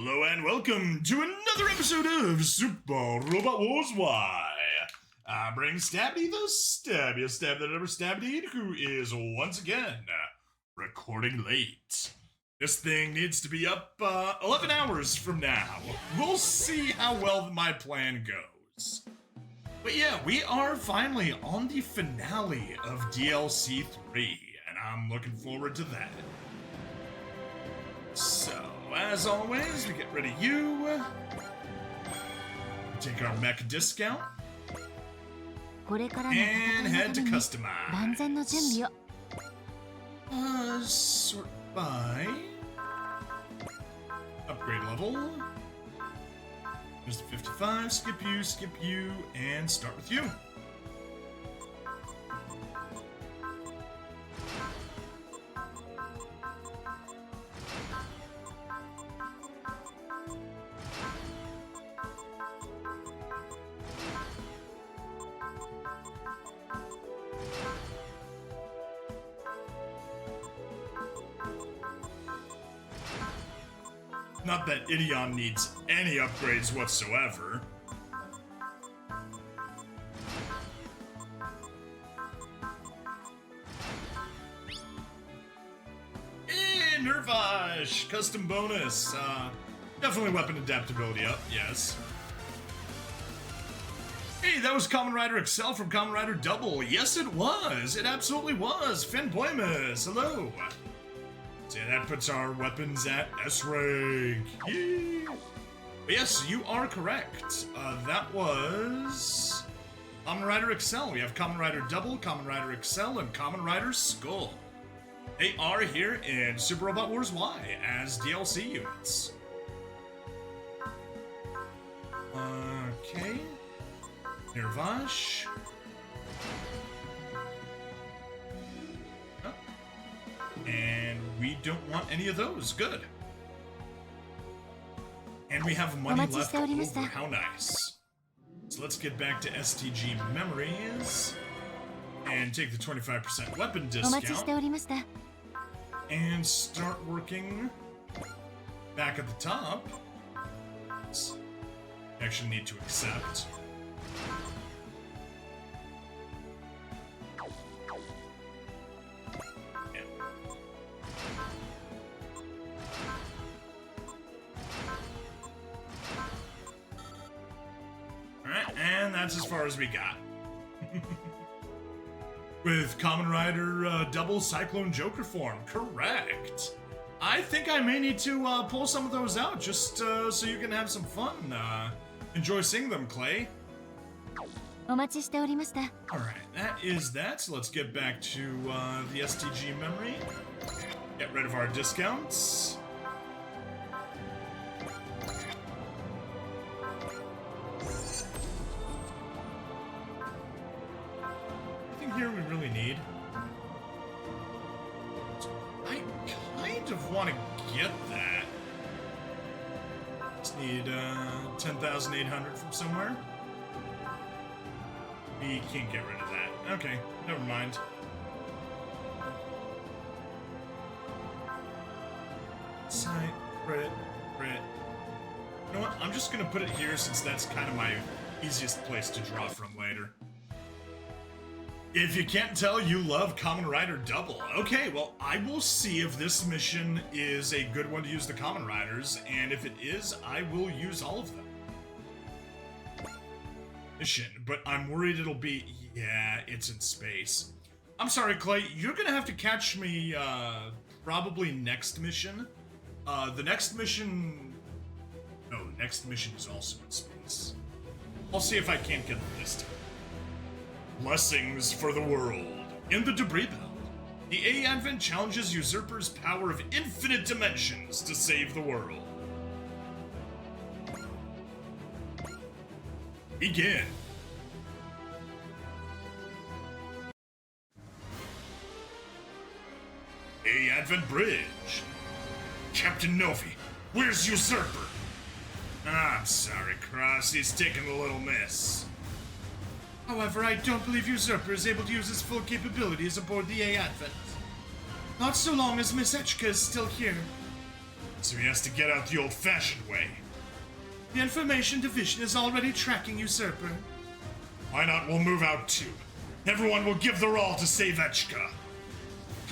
Hello and welcome to another episode of Super Robot Wars Y. I bring Stabby the stabbiest stab that ever stabbed, who is once again recording late. This thing needs to be up 11 hours from now. We'll see how well my plan goes. But yeah, we are finally on the finale of DLC 3, and I'm looking forward to that. So, as always, we get rid of you. Take our mech discount. And head to customize. Sort by upgrade level. There's the 55, skip you, and start with you. Not that Ideon needs any upgrades whatsoever. Hey, Nervash! Custom bonus. Definitely weapon adaptability up, yes. Hey, that was Kamen Rider Excel from Kamen Rider Double. Yes, it was. It absolutely was. Finn Poemus, hello. So yeah, that puts our weapons at S rank. Yeah. But yes, you are correct. That was Kamen Rider Excel. We have Kamen Rider Double, Kamen Rider Excel, and Kamen Rider Skull. They are here in Super Robot Wars Y as DLC units. Okay. Nirvash. And we don't want any of those. Good. And we have money left over. How nice. So let's get back to STG memories. And take the 25% weapon discount. And start working back at the top. Actually need to accept. And that's as far as we got. With Kamen Rider Double Cyclone Joker form, correct. I think I may need to pull some of those out just so you can have some fun. Enjoy seeing them, Clay. Alright, that is that. So let's get back to the STG memory. Get rid of our discounts. Here we really need. I kind of want to get that. Just need 10,800 from somewhere. We can't get rid of that. Okay, never mind. Site, credit. You know what? I'm just gonna put it here since that's kind of my easiest place to draw from later. If you can't tell, you love Kamen Rider Double. Okay, well, I will see if this mission is a good one to use the Kamen Riders, and if it is, I will use all of them. Mission, but I'm worried it'll be... Yeah, it's in space. I'm sorry, Clay, you're gonna have to catch me, probably next mission. The next mission... No, next mission is also in space. I'll see if I can't get them this time. Blessings for the world. In the debris belt, the A Advent challenges Usurper's power of infinite dimensions to save the world. Begin. A Advent Bridge. Captain Novi, where's Usurper? I'm sorry, Cross, he's taking a little miss. However, I don't believe Usurper is able to use his full capabilities aboard the A Advent. Not so long as Miss Echika is still here. So he has to get out the old-fashioned way. The Information Division is already tracking Usurper. Why not we'll move out too? Everyone will give their all to save Echika.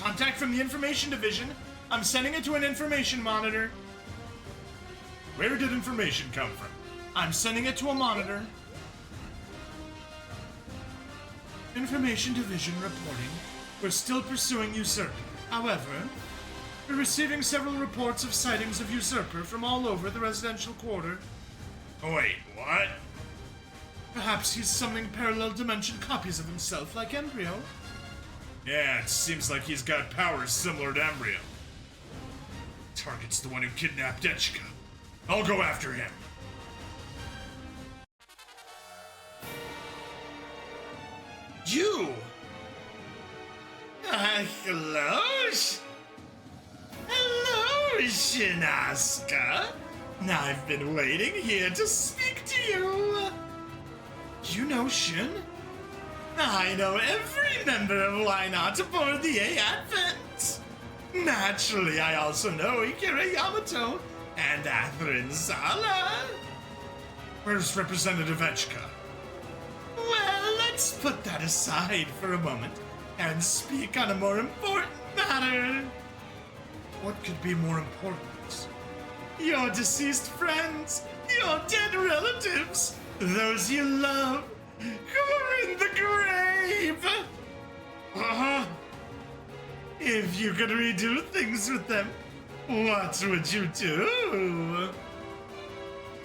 Contact from the Information Division. I'm sending it to an information monitor. Where did information come from? I'm sending it to a monitor. Information Division reporting. We're still pursuing Usurper. However, we're receiving several reports of sightings of Usurper from all over the residential quarter. Oh, wait, what? Perhaps he's summoning parallel dimension copies of himself like Embryo. Yeah, it seems like he's got powers similar to Embryo. Target's the one who kidnapped Echika. I'll go after him. You! Hello? Hello, Shinaska. I've been waiting here to speak to you. You know Shin? I know every member of Why Not aboard the A Advent. Naturally, I also know Ikira Yamato and Atherin Sala. Where's Representative Echika? Well, let's put that aside for a moment and speak on a more important matter. What could be more important? Your deceased friends, your dead relatives, those you love, who are in the grave. If you could redo things with them, what would you do?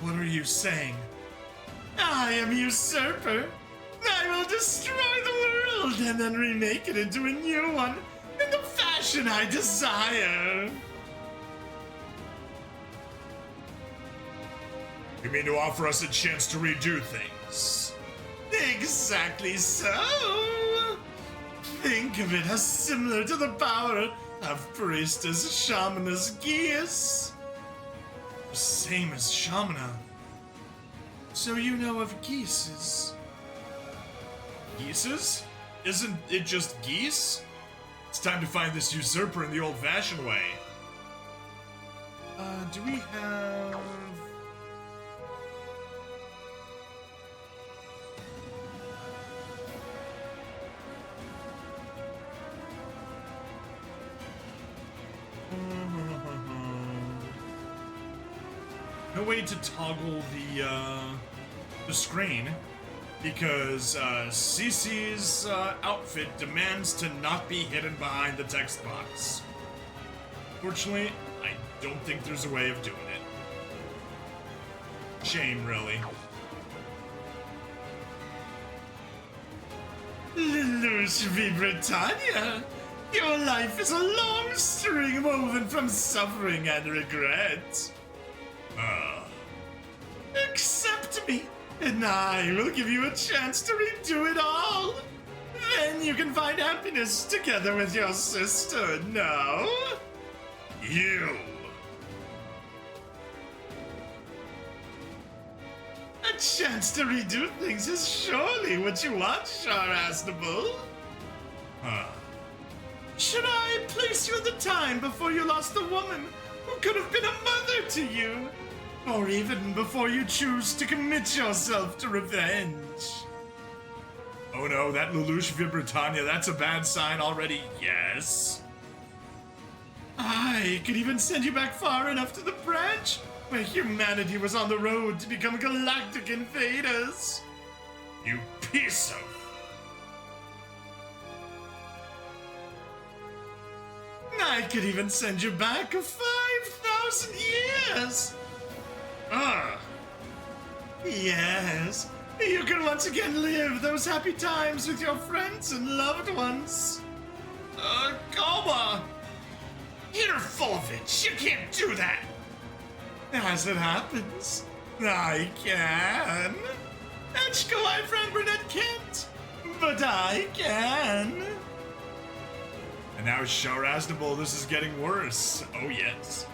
What are you saying? I am Usurper. I will destroy the world and then remake it into a new one in the fashion I desire. You mean to offer us a chance to redo things? Exactly so. Think of it as similar to the power of Priestess Shamaness Geas. Same as Shamana. So you know of geeses? Geeses? Isn't it just geese? It's time to find this usurper in the old-fashioned way. Do we have... No way to toggle the screen because Cece's outfit demands to not be hidden behind the text box. Fortunately, I don't think there's a way of doing it. Shame, really. Lelouch v. Britannia! Your life is a long string woven from suffering and regret. Accept me, and I will give you a chance to redo it all. Then you can find happiness together with your sister, no? You. A chance to redo things is surely what you want, Charastable. Should I place you in the time before you lost the woman who could have been a mother to you? Or even before you choose to commit yourself to revenge? Oh no, that Lelouch v. Britannia, that's a bad sign already, yes. I could even send you back far enough to the branch where humanity was on the road to become galactic invaders. You piece of... I could even send you back 5,000 years. Yes, you can once again live those happy times with your friends and loved ones. Goma! You're full of it. You can't do that. As it happens, I can. Echika, my friend Burnett can't, but I can. And now, Sharazdable, this is getting worse. Oh, yes.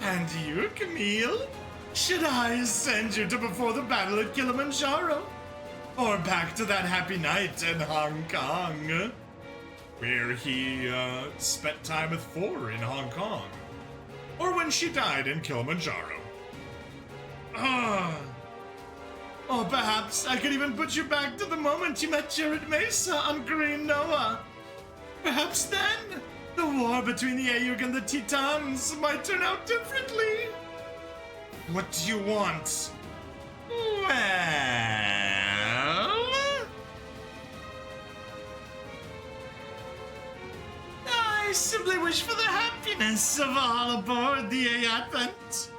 And you, Camille? Should I send you to before the battle at Kilimanjaro? Or back to that happy night in Hong Kong? Where he, spent time with 4 in Hong Kong. or when she died in Kilimanjaro. Or perhaps I could even put you back to the moment you met Jared Mesa on Green Noah. Perhaps then, the war between the Ayug and the Titans might turn out differently. What do you want? Well, I simply wish for the happiness of all aboard the A-Advent.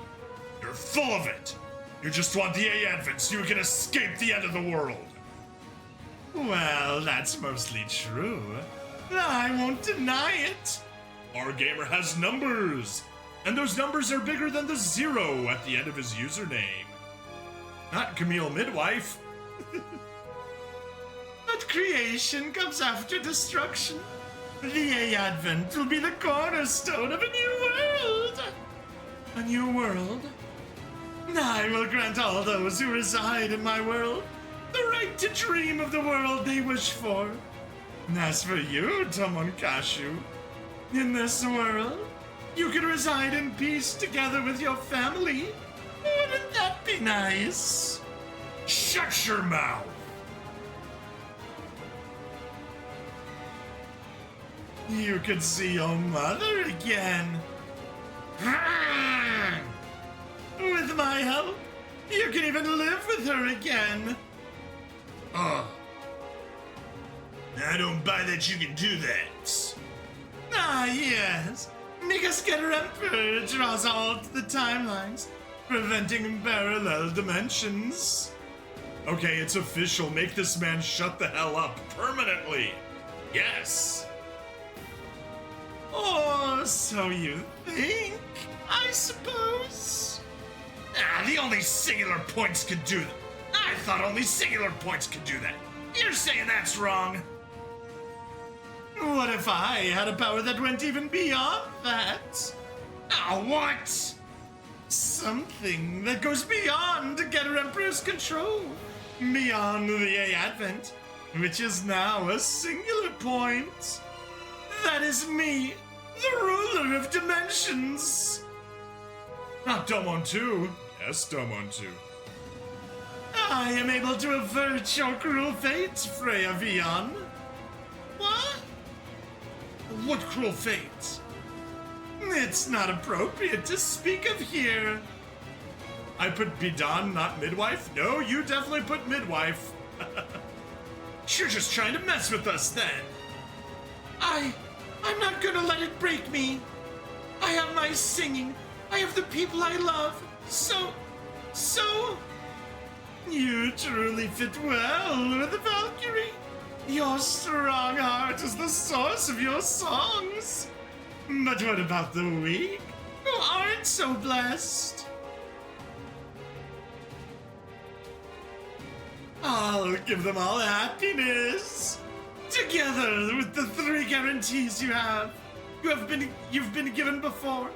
you're full of it. You just want the A-Advent so you can escape the end of the world. Well, that's mostly true. I won't deny it. Our gamer has numbers, and those numbers are bigger than the 0 at the end of his username. Not Camille Midwife. But creation comes after destruction. The A-Advent will be the cornerstone of a new world. A new world? I will grant all those who reside in my world the right to dream of the world they wish for. As for you, Tomonkashu, in this world, you can reside in peace together with your family. Wouldn't that be nice? Shut your mouth. You could see your mother again. With my help, you can even live with her again. I don't buy that you can do that. Ah, yes. Mika's Emperor draws all to the timelines, preventing parallel dimensions. Okay, it's official. Make this man shut the hell up permanently. Yes. Or so you think, I suppose. The only singular points could do that. I thought only singular points could do that. You're saying that's wrong. What if I had a power that went even beyond that? What? Something that goes beyond Getter Emperor's control. Beyond the A-Advent, which is now a singular point. That is me, the ruler of dimensions. Not Domon 2. Yes, Domon 2. I am able to avert your cruel fate, Freya Vion. What? What cruel fate? It's not appropriate to speak of here. I put Bidan, not midwife? No, you definitely put midwife. You're just trying to mess with us then. I'm not gonna let it break me. I have my singing. I have the people I love. So... You truly fit well with the Valkyrie. Your strong heart is the source of your songs. But what about the weak, who aren't so blessed? I'll give them all happiness. Together with the 3 guarantees you've been given before,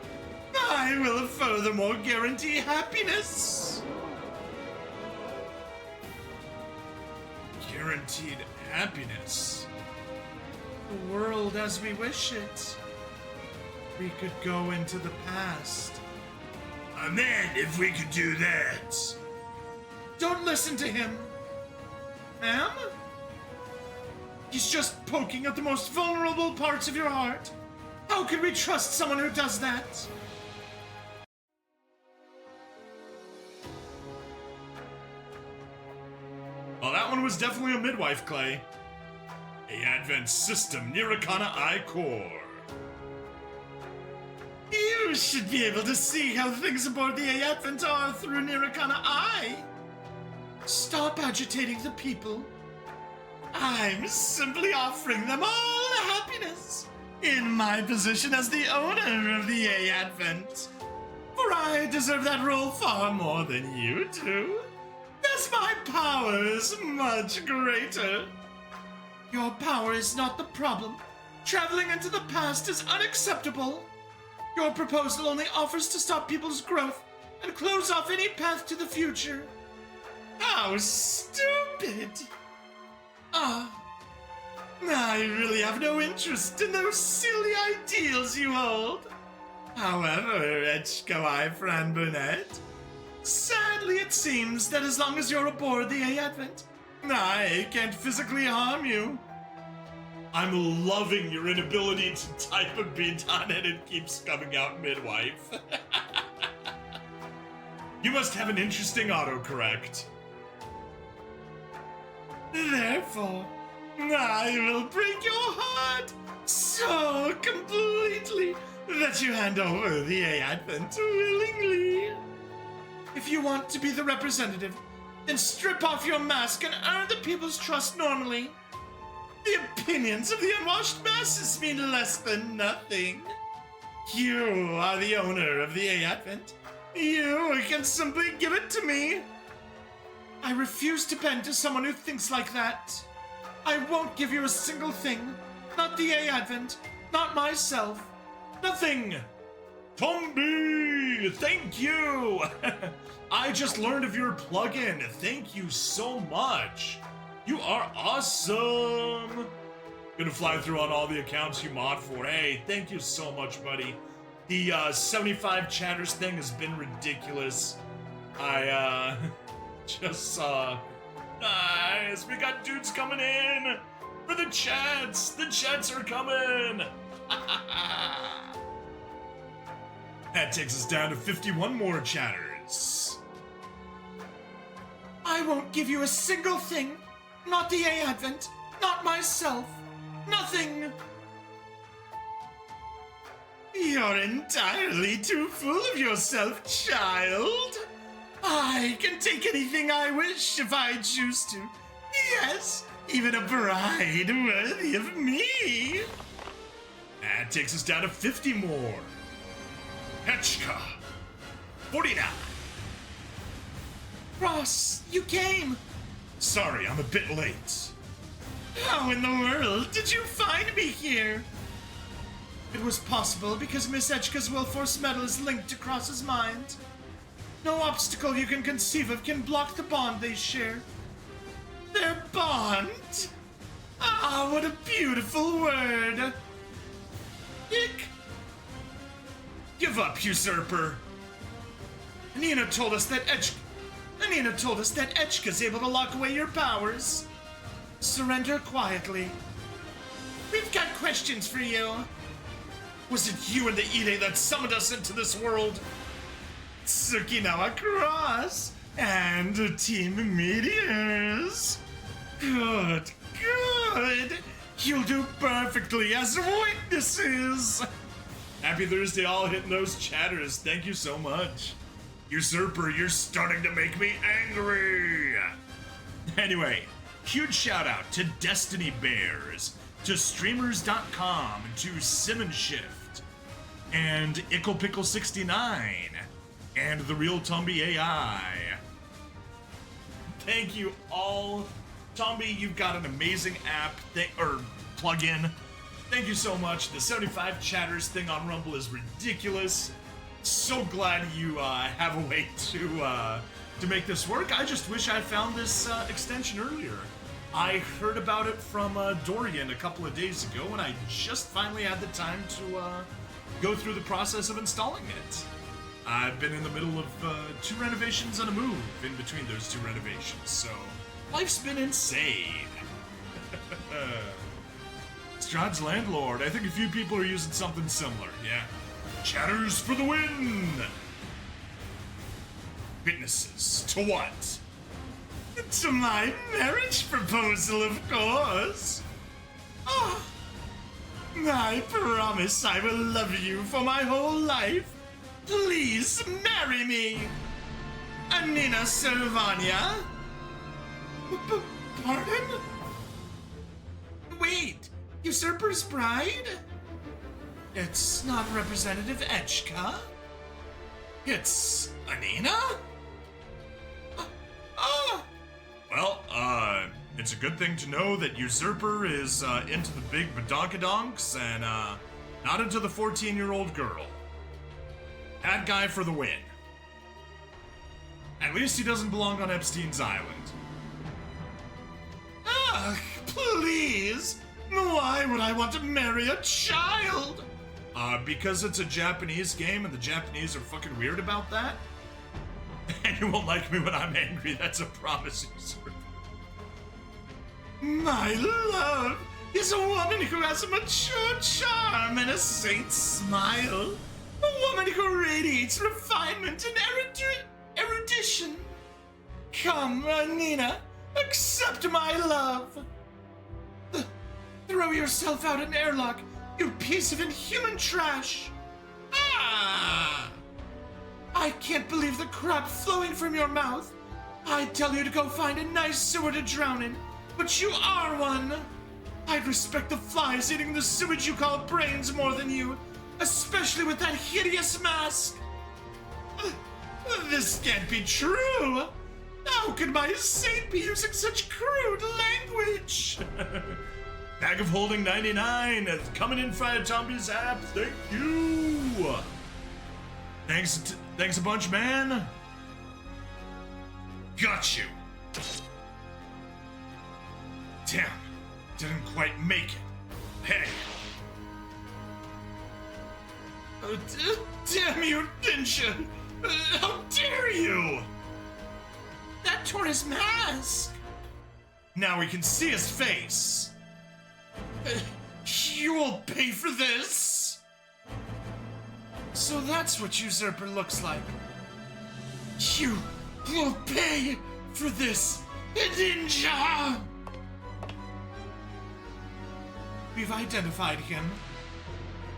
I will furthermore guarantee happiness. Guaranteed happiness. The world as we wish it. We could go into the past. And then if we could do that. Don't listen to him. Ma'am? He's just poking at the most vulnerable parts of your heart. How could we trust someone who does that? Well, that one was definitely a midwife, Clay. A Advent System, Nirikana I Core. You should be able to see how things aboard the A-Advent are through Nirikana Eye. Stop agitating the people. I'm simply offering them all happiness in my position as the owner of the A-Advent. For I deserve that role far more than you do, as my power is much greater. Your power is not the problem. Traveling into the past is unacceptable. Your proposal only offers to stop people's growth and close off any path to the future. How stupid! I really have no interest in those silly ideals you hold. However, Echika, my friend Burnett, sadly it seems that as long as you're aboard the Advent, I can't physically harm you. I'm loving your inability to type a beat on it. It keeps coming out midwife. You must have an interesting autocorrect. Therefore, I will break your heart so completely that you hand over the Advent willingly. If you want to be the representative, then strip off your mask and earn the people's trust normally. The opinions of the unwashed masses mean less than nothing. You are the owner of the Advent. You can simply give it to me. I refuse to bend to someone who thinks like that. I won't give you a single thing. Not the Advent. Not myself. Nothing. Tombi, thank you. I just learned of your plugin. Thank you so much. You are awesome. Gonna fly through on all the accounts you mod for. Hey, thank you so much, buddy. The 75 chatters thing has been ridiculous. I just saw. Nice, we got dudes coming in for the chats. The chats are coming. That takes us down to 51 more chatters. I won't give you a single thing. Not the Advent. Not myself. Nothing. You're entirely too full of yourself, child. I can take anything I wish if I choose to. Yes, even a bride worthy of me. That takes us down to 50 more. Echika, 49. Ross, you came. Sorry, I'm a bit late. How in the world did you find me here? It was possible because Miss Echika's Willforce medal is linked to Cross's mind. No obstacle you can conceive of can block the bond they share. Their bond? Ah, what a beautiful word. Ick. Give up, Usurper. Nina told us that Echika's able to lock away your powers. Surrender quietly. We've got questions for you. Was it you and the Ide that summoned us into this world? Tsukinawa Cross and Team Meteors. Good, good. You'll do perfectly as witnesses. Happy Thursday, all hitting those chatters. Thank you so much. Usurper, you're starting to make me angry. Anyway, huge shout out to Destiny Bears, to streamers.com, to Simmonshift, and IcklePickle69, and the Real Tombi AI. Thank you all. Tombi, you've got an amazing app, plugin. Thank you so much. The 75 chatters thing on Rumble is ridiculous. So glad you have a way to make this work. I just wish I found this extension earlier. I heard about it from Dorian a couple of days ago, and I just finally had the time to go through the process of installing it. I've been in the middle of 2 renovations and a move in between those 2 renovations, so life's been insane. Strahd's Landlord. I think a few people are using something similar, yeah. Chatters for the win! Witnesses to what? To my marriage proposal, of course. Oh, I promise I will love you for my whole life. Please marry me. Anina Silvania? Pardon? Wait, Usurper's bride? It's not Representative Echika. It's Anina? Well, it's a good thing to know that Usurper is into the big badonkadonks and not into the 14-year-old girl. Bad guy for the win. At least he doesn't belong on Epstein's Island. Please! Why would I want to marry a child? because it's a Japanese game and the Japanese are fucking weird about that. And you won't like me when I'm angry, that's a promise, Usurper. My love is a woman who has a mature charm and a saint's smile. A woman who radiates refinement and erudition. Come, Nina, accept my love. Throw yourself out an airlock, you piece of inhuman trash. Ah! I can't believe the crap flowing from your mouth. I'd tell you to go find a nice sewer to drown in, but you are one. I'd respect the flies eating the sewage you call brains more than you, especially with that hideous mask. This can't be true. How could my saint be using such crude language? Bag of Holding 99 coming in via Zombie's app. Thank you. Thanks a bunch, man. Got you. Damn, didn't quite make it. Hey. Oh, damn you, Ninja! How dare you! That tore his mask! Now we can see his face. You will pay for this! So that's what Usurper looks like. You will pay for this, Ninja! We've identified him.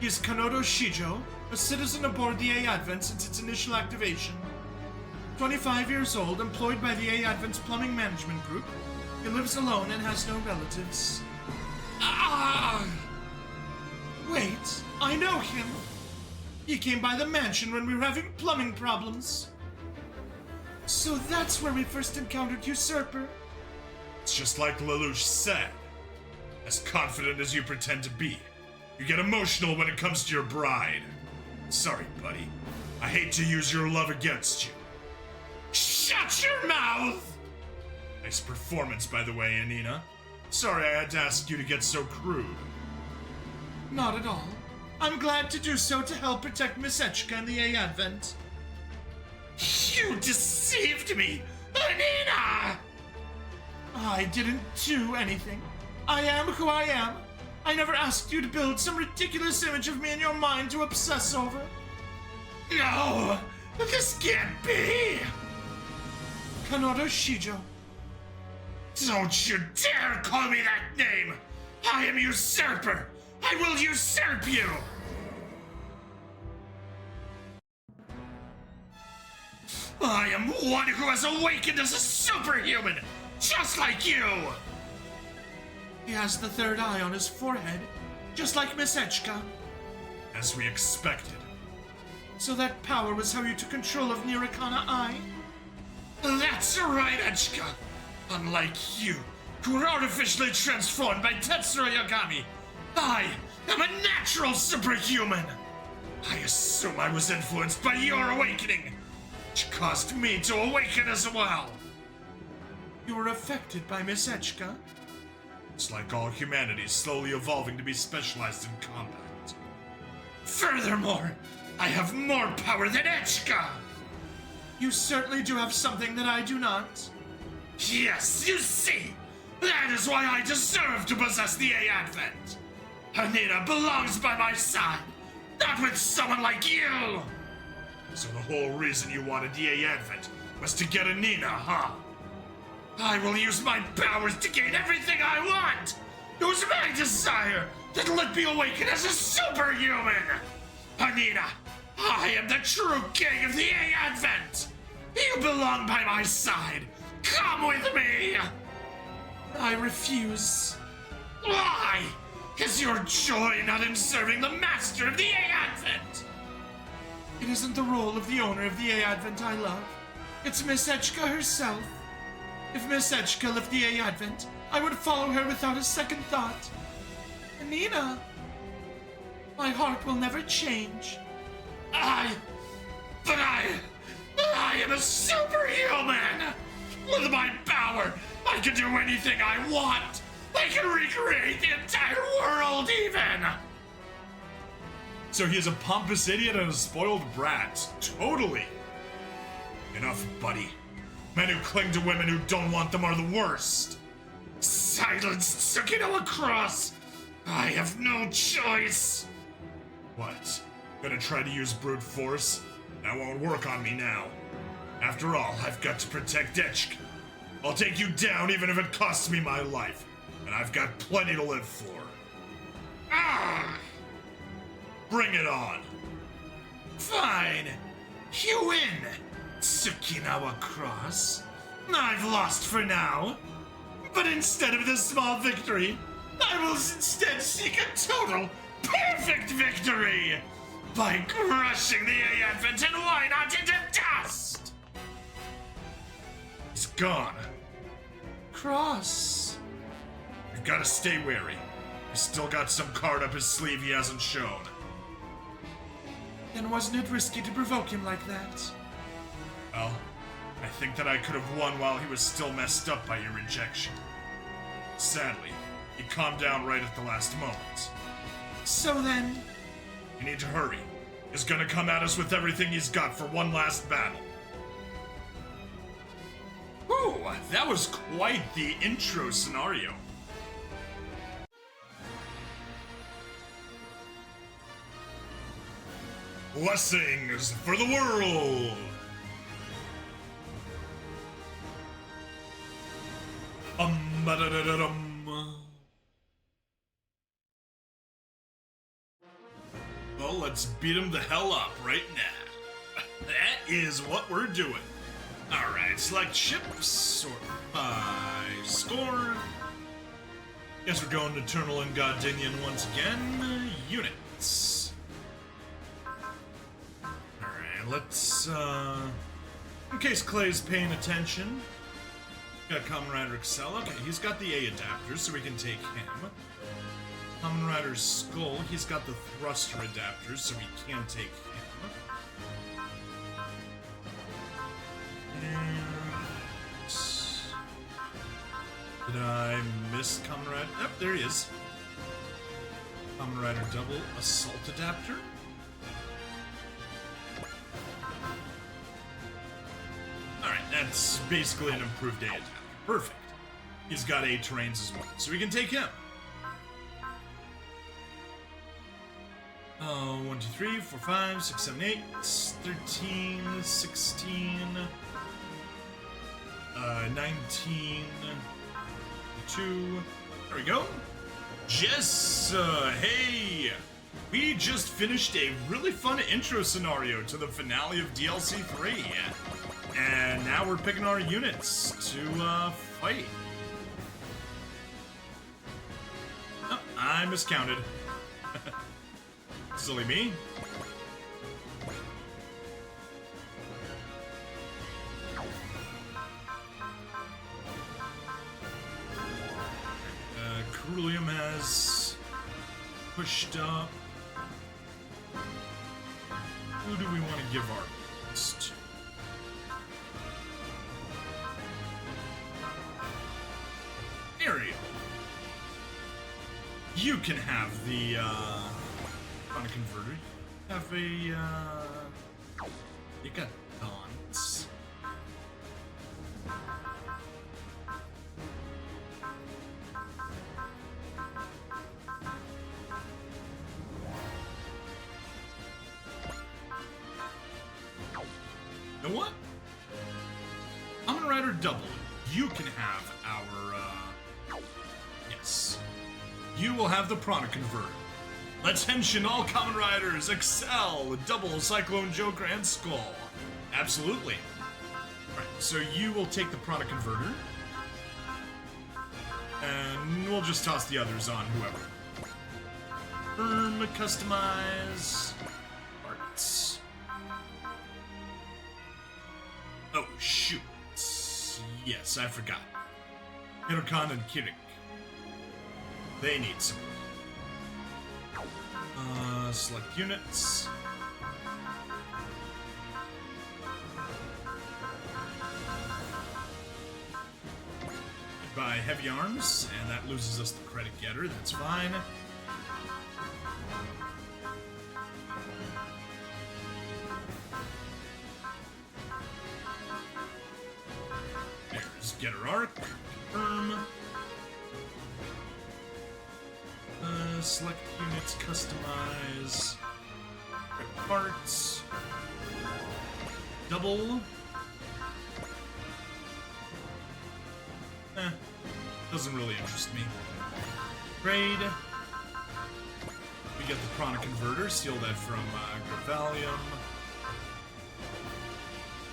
He is Kanoto Shijo, a citizen aboard the A Advent since its initial activation. 25 years old, employed by the A Advent's plumbing management group. He lives alone and has no relatives. Ah! Wait, I know him. He came by the mansion when we were having plumbing problems. So that's where we first encountered Usurper. It's just like Lelouch said. As confident as you pretend to be, you get emotional when it comes to your bride. Sorry, buddy. I hate to use your love against you. Shut your mouth! Nice performance, by the way, Anina. Sorry I had to ask you to get so crude. Not at all. I'm glad to do so to help protect Miss Echika and the A Advent. You deceived me, Anina! I didn't do anything. I am who I am. I never asked you to build some ridiculous image of me in your mind to obsess over. No! This can't be! Kanoto Shijo. Don't you dare call me that name! I am Usurper! I will usurp you! I am one who has awakened as a superhuman, just like you! He has the third eye on his forehead, just like Miss Echika. As we expected. So that power was how you took control of Narration Eye? That's right, Echika! Unlike you, who were artificially transformed by Tetsuro Yagami, I am a natural superhuman! I assume I was influenced by your awakening, which caused me to awaken as well. You were affected by Miss Echika? It's like all humanity slowly evolving to be specialized in combat. Furthermore, I have more power than Echika! You certainly do have something that I do not. Yes, you see! That is why I deserve to possess the A Advent! Anina belongs by my side, not with someone like you! So the whole reason you wanted the A Advent was to get Anina, huh? I will use my powers to gain everything I want! It was my desire that let me awaken as a superhuman! Anina, I am the true king of the A Advent! You belong by my side! Come with me! I refuse. Why? Is your joy not in serving the master of the A Advent? It isn't the role of the owner of the A Advent I love. It's Miss Echika herself. If Miss Echika left the A Advent, I would follow her without a second thought. Anina, my heart will never change. I am a superhuman! With my power, I can do anything I want! I can recreate the entire world, even! So he is a pompous idiot and a spoiled brat. Totally. Enough, buddy. Men who cling to women who don't want them are the worst. Silence, Tsukino Cross! I have no choice! What? Gonna try to use brute force? That won't work on me now. After all, I've got to protect Echika. I'll take you down even if it costs me my life. And I've got plenty to live for. Ah! Bring it on. Fine. You win, Tsukinawa Cross. I've lost for now. But instead of this small victory, I will instead seek a total, perfect victory by crushing the Aephant and Wynot into dust! He's gone. Cross. You've got to stay wary. He's still got some card up his sleeve he hasn't shown. Then wasn't it risky to provoke him like that? Well, I think that I could have won while he was still messed up by your rejection. Sadly, he calmed down right at the last moment. So then... You need to hurry. He's gonna come at us with everything he's got for one last battle. Whew, that was quite the intro scenario. Blessings for the world! Well, let's beat him the hell up right now. That is what we're doing. Alright, select ship, sort by score. Guess we're going to Eternal and Godinian once again. Units. Alright, let's, in case Clay's paying attention. Got Kamen Rider Excel. Okay, he's got the A adapter, so we can take him. Kamen Rider Skull, he's got the thruster adapter, so we can take him. And... Did I miss Kamen Rider? Yep, there he is. Kamen Rider Double Assault Adapter. Alright, that's basically an improved A adapter. Perfect. He's got A terrains as well, so we can take him. 1, 2, 3, 4, 5, 6, 7, 8, 13, 16, 19, 2. There we go. Jess, hey! We just finished a really fun intro scenario to the finale of DLC 3. And now we're picking our units to fight. Oh, I miscounted. Silly me. Ceruleum has pushed up. Who do we want to give our points to? Ariel. You can have the on a converter. Have a you got Dons. You know what? Kamen Rider Double. You can have our yes. You will have the Prana Converter. Let's henshin all Kamen Riders, Excel, Double, Cyclone, Joker, and Skull. Absolutely. Right, so you will take the Prana Converter. And we'll just toss the others on whoever. Customize. Parts. Oh, shoot. Yes, I forgot. Hirokan and Kirik. They need some. Select units. Buy heavy arms, and that loses us the credit getter. That's fine. Getter Arc. Confirm. Select units, customize. Quick parts. Double. Doesn't really interest me. Trade. We get the Prana Converter, steal that from Gravalium.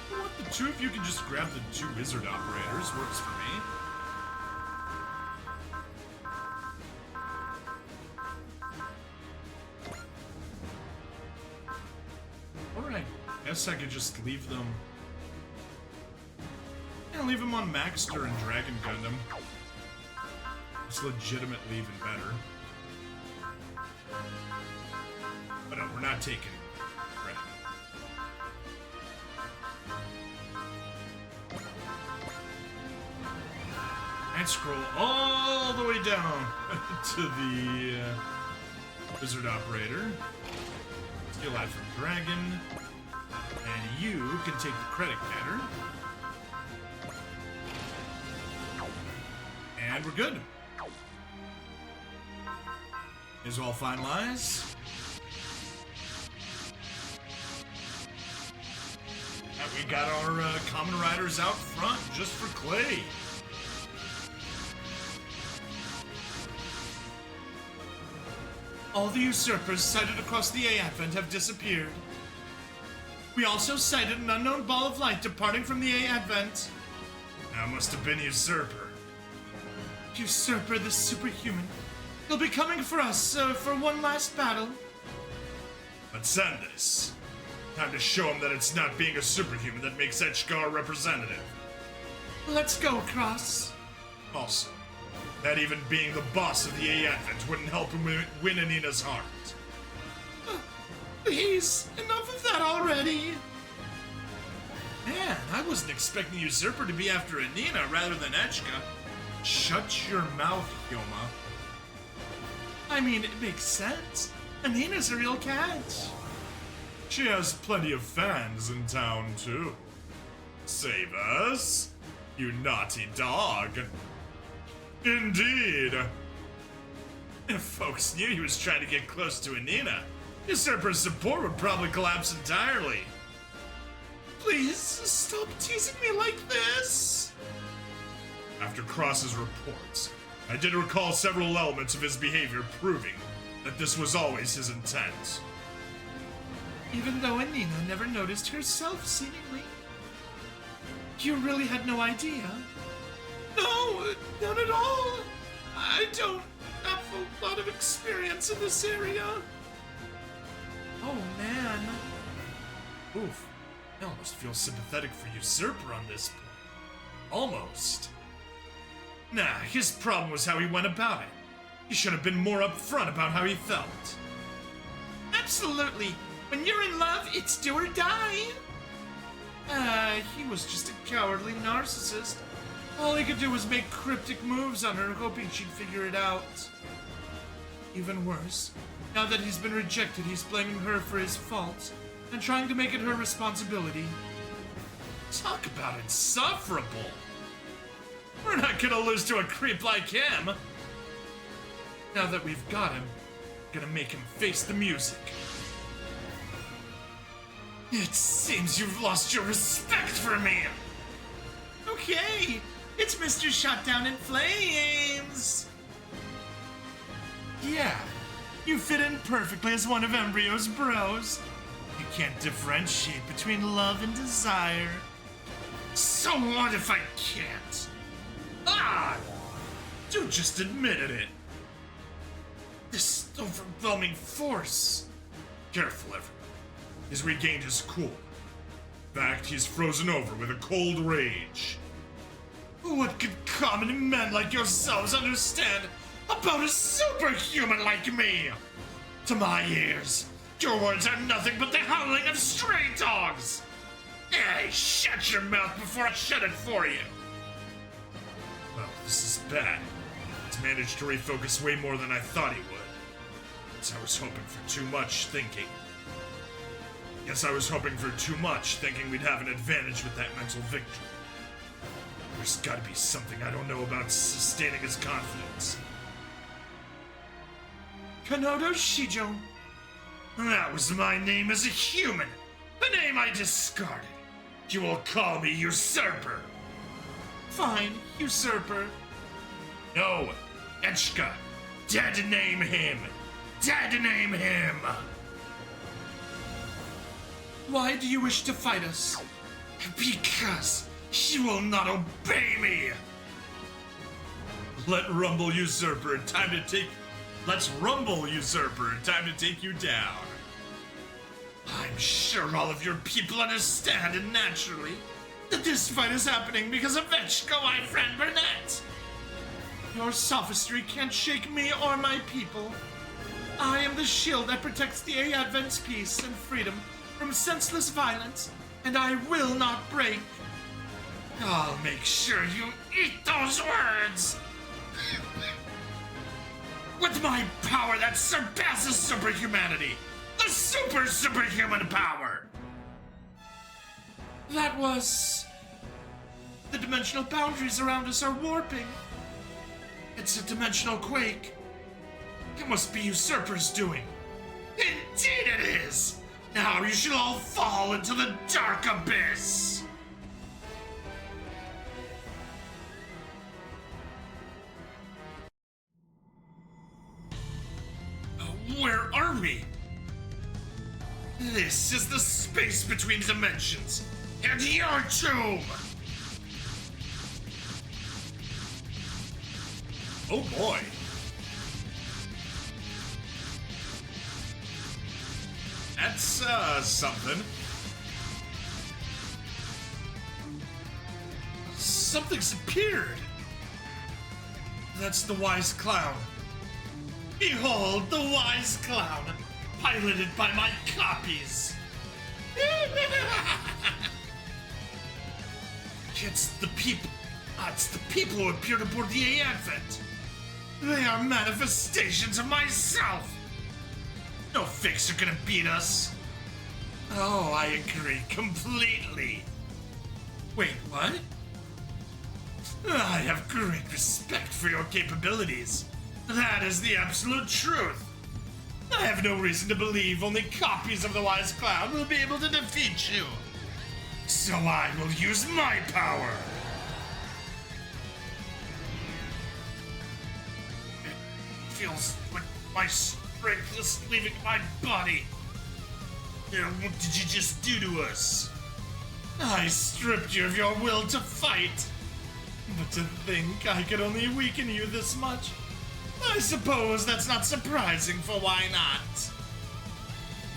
You know what, the two of you can just grab the two Wizard Operators, works for me. Alright, guess I could just leave them. Yeah, leave them on Maxter and Dragon Gundam. It's legitimately even better. But no, we're not taking credit. And scroll all the way down to the Wizard Operator. Steal that from Dragon. And you can take the credit getter. And we're good. Is all finalized. And we got our Common Riders out front just for Clay. All the usurpers sighted across the A-Advent have disappeared. We also sighted an unknown ball of light departing from the A-Advent. That must have been Usurper. Usurper the superhuman. He'll be coming for us for one last battle. Let's send this. Time to show him that it's not being a superhuman that makes Echika our representative. Let's go, Cross. Also, that even being the boss of the A-Advent wouldn't help him win Anina's heart. Please, enough of that already. Man, I wasn't expecting Usurper to be after Anina rather than Echika. Shut your mouth, Hyoma. I mean, it makes sense. Anina's a real catch. She has plenty of fans in town, too. Save us, you naughty dog. Indeed. If folks knew he was trying to get close to Anina, Usurper's support would probably collapse entirely. Please, stop teasing me like this. After Cross's reports, I did recall several elements of his behavior proving that this was always his intent. Even though Anina never noticed herself, seemingly. You really had no idea? No, none at all. I don't have a lot of experience in this area. Oh, man. Oof. I almost feel sympathetic for Usurper on this point. Almost. Nah, his problem was how he went about it. He should have been more upfront about how he felt. Absolutely. When you're in love, it's do or die. He was just a cowardly narcissist. All he could do was make cryptic moves on her, hoping she'd figure it out. Even worse, now that he's been rejected, he's blaming her for his fault and trying to make it her responsibility. Talk about insufferable. We're not gonna lose to a creep like him. Now that we've got him, we're gonna make him face the music. It seems you've lost your respect for me. Okay, it's Mr. Shutdown in Flames. Yeah, you fit in perfectly as one of Embryo's bros. You can't differentiate between love and desire. So what if I can't? Ah! You just admitted it. This overwhelming force. Careful, everyone. He's regained his cool. In fact, he's frozen over with a cold rage. What could common men like yourselves understand about a superhuman like me? To my ears, your words are nothing but the howling of stray dogs. Hey, shut your mouth before I shut it for you. Well, this is bad. He's managed to refocus way more than I thought he would. Guess I was hoping for too much thinking. Guess I was hoping for too much, thinking we'd have an advantage with that mental victory. There's gotta be something I don't know about sustaining his confidence. Kanodo Shijo. That was my name as a human. The name I discarded. You will call me Usurper. Fine, Usurper. No, Echika. Dead name him. Dead name him. Why do you wish to fight us? Because he will not obey me. Let's rumble, Usurper, in time to take you down. I'm sure all of your people understand, and naturally, that this fight is happening because of Echika, my friend Burnett. Your sophistry can't shake me or my people. I am the shield that protects the Advent's peace and freedom from senseless violence, and I will not break. I'll make sure you eat those words! With my power that surpasses superhumanity! The superhuman power! That was... The dimensional boundaries around us are warping. It's a dimensional quake. It must be Usurper's doing. Indeed it is! Now you shall all fall into the dark abyss! Where are we? This is the space between dimensions, and your tomb! Oh boy. That's, something. Something's appeared! That's the wise clown. Behold the wise clown, piloted by my copies! It's the people who appeared aboard the Advent. They are manifestations of myself. No fakes are gonna beat us. Oh, I agree completely. Wait, what? I have great respect for your capabilities. That is the absolute truth. I have no reason to believe only copies of the Wise Clown will be able to defeat you. So I will use my power. It feels like my strength is leaving my body. What did you just do to us? I stripped you of your will to fight. But to think I could only weaken you this much, I suppose that's not surprising, for why not?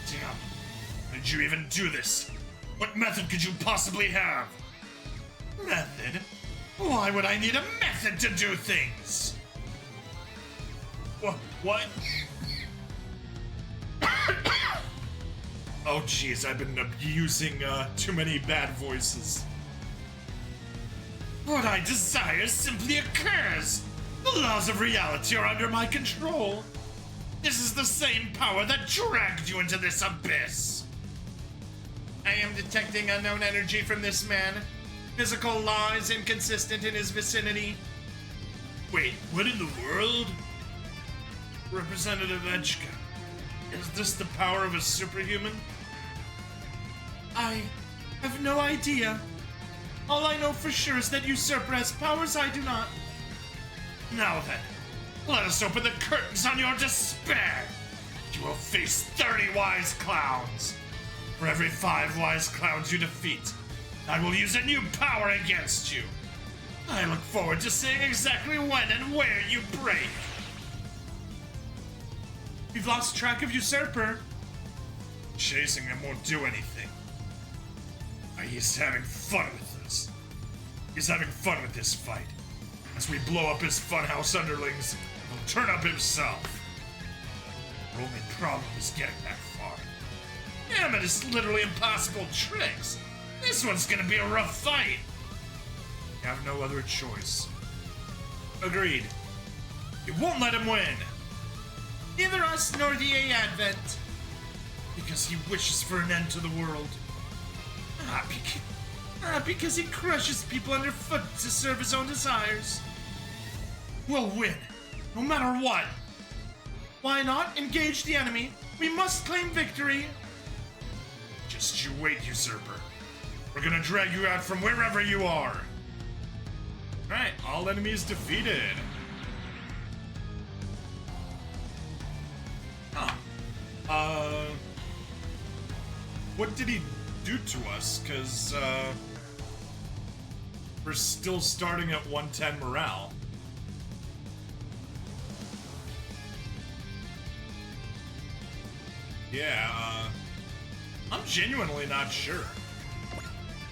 Damn. How did you even do this? What method could you possibly have? Method? Why would I need a method to do things? What? Oh jeez, I've been using too many bad voices. What I desire simply occurs. The laws of reality are under my control. This is the same power that dragged you into this abyss. I am detecting unknown energy from this man. Physical law is inconsistent in his vicinity. Wait, what in the world? Representative Echika, is this the power of a superhuman? I have no idea. All I know for sure is that Usurper has powers I do not. Now then, let us open the curtains on your despair. You will face 30 wise clowns. For every 5 wise clowns you defeat, I will use a new power against you. I look forward to seeing exactly when and where you break. We've lost track of Usurper. Chasing him won't do anything. He's having fun with us. He's having fun with this fight. As we blow up his funhouse underlings, he'll turn up himself. Our only problem is getting that far. Damn it, it's literally impossible tricks. This one's gonna be a rough fight. We have no other choice. Agreed. You won't let him win. Neither us nor the Advent. Because he wishes for an end to the world. Because he crushes people underfoot to serve his own desires. We'll win, no matter what. Why not engage the enemy? We must claim victory. Just you wait, Usurper. We're gonna drag you out from wherever you are. Alright, all enemies defeated. Huh. What did he do to us? Cause, we're still starting at 110 morale. Yeah, I'm genuinely not sure.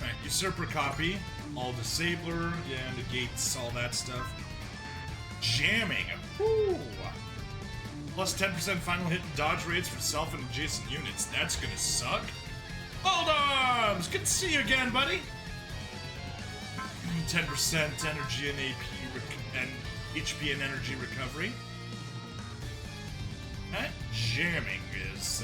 Alright, Usurper copy, all disabler, yeah, negates all that stuff. Jamming, whoo! Plus 10% final hit and dodge rates for self and adjacent units. That's gonna suck. Hold arms! Good to see you again, buddy! 10% energy and HP and energy recovery. That jamming is,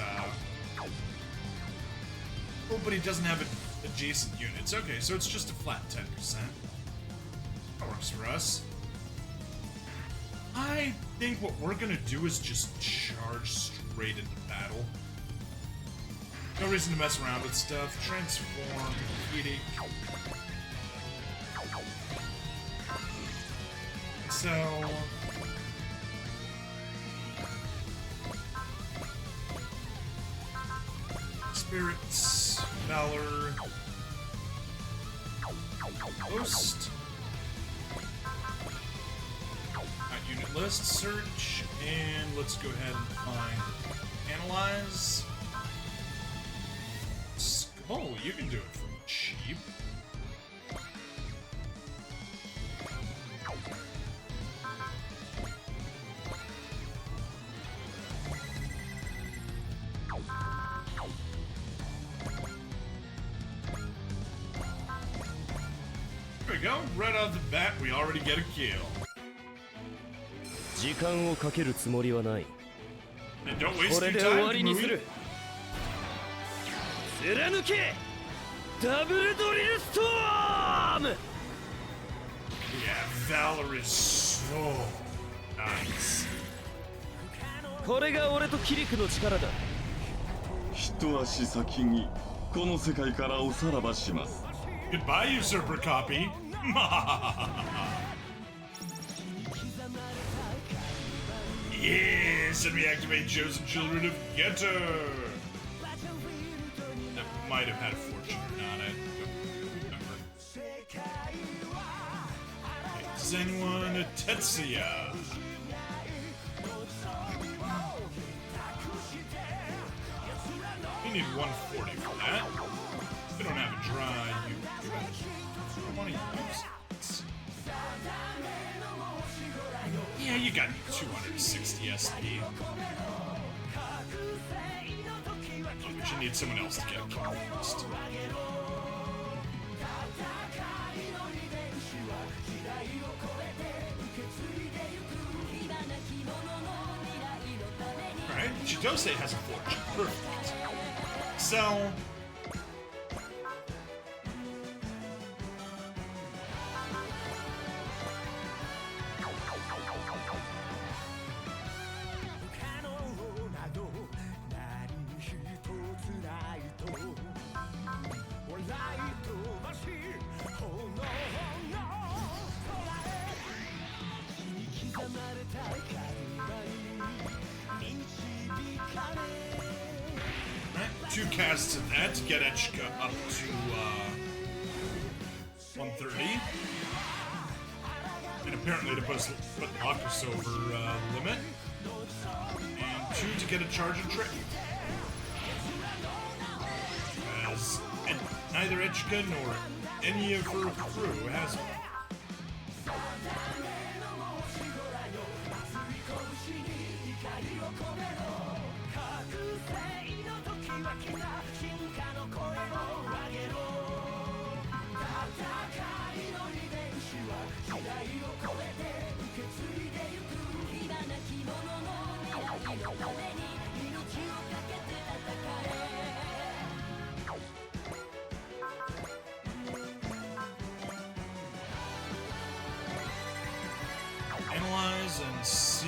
oh, but he doesn't have adjacent units. Okay, so it's just a flat 10%. That works for us. I think what we're gonna do is just charge straight into battle. No reason to mess around with stuff. Transform, heating. So... Spirits, Valor, Host, unit list, search, and let's go ahead and find Analyze. Oh, you can do it from cheap. There we go. Right off the bat, we already get a kill. And don't waste your time, Kamui. Yeah, Valor is so nice. Goodbye, Usurper copy. Yes, and we activate Chosen Children of Getter. That might have had a fortune or not, I don't remember. Okay, does anyone a Tetsuya? We need 140 for that. We don't have a dry. I don't want to use it. Yeah, you got 260 SP. Oh, but you need someone else to get killed first. Alright, Chidose has a fortune. Perfect. So... Two casts of that to get Echika up to 130. And apparently to put Locus over the limit. And 2 to get a charge and trick. As neither Echika nor any of her crew has one.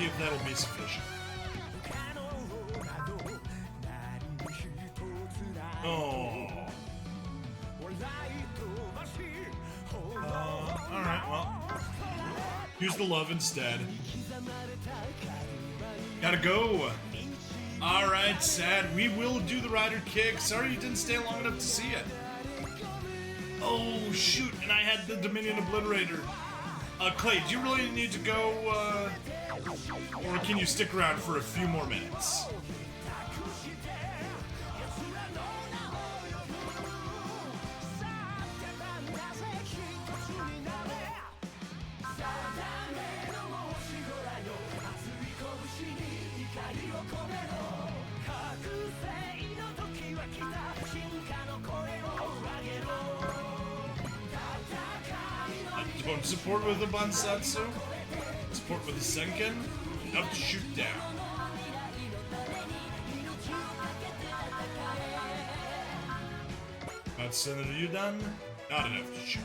see if that'll be sufficient. Oh. Alright, well. Use the love instead. Gotta go. Alright, sad. We will do the rider kick. Sorry you didn't stay long enough to see it. Oh, shoot. And I had the Dominion Obliterator. Clay, do you really need to go, or can you stick around for a few more minutes? Don't support with a Bansatsu. Support with a Senken. Enough to shoot down. About Senator Yudan. Not enough to shoot.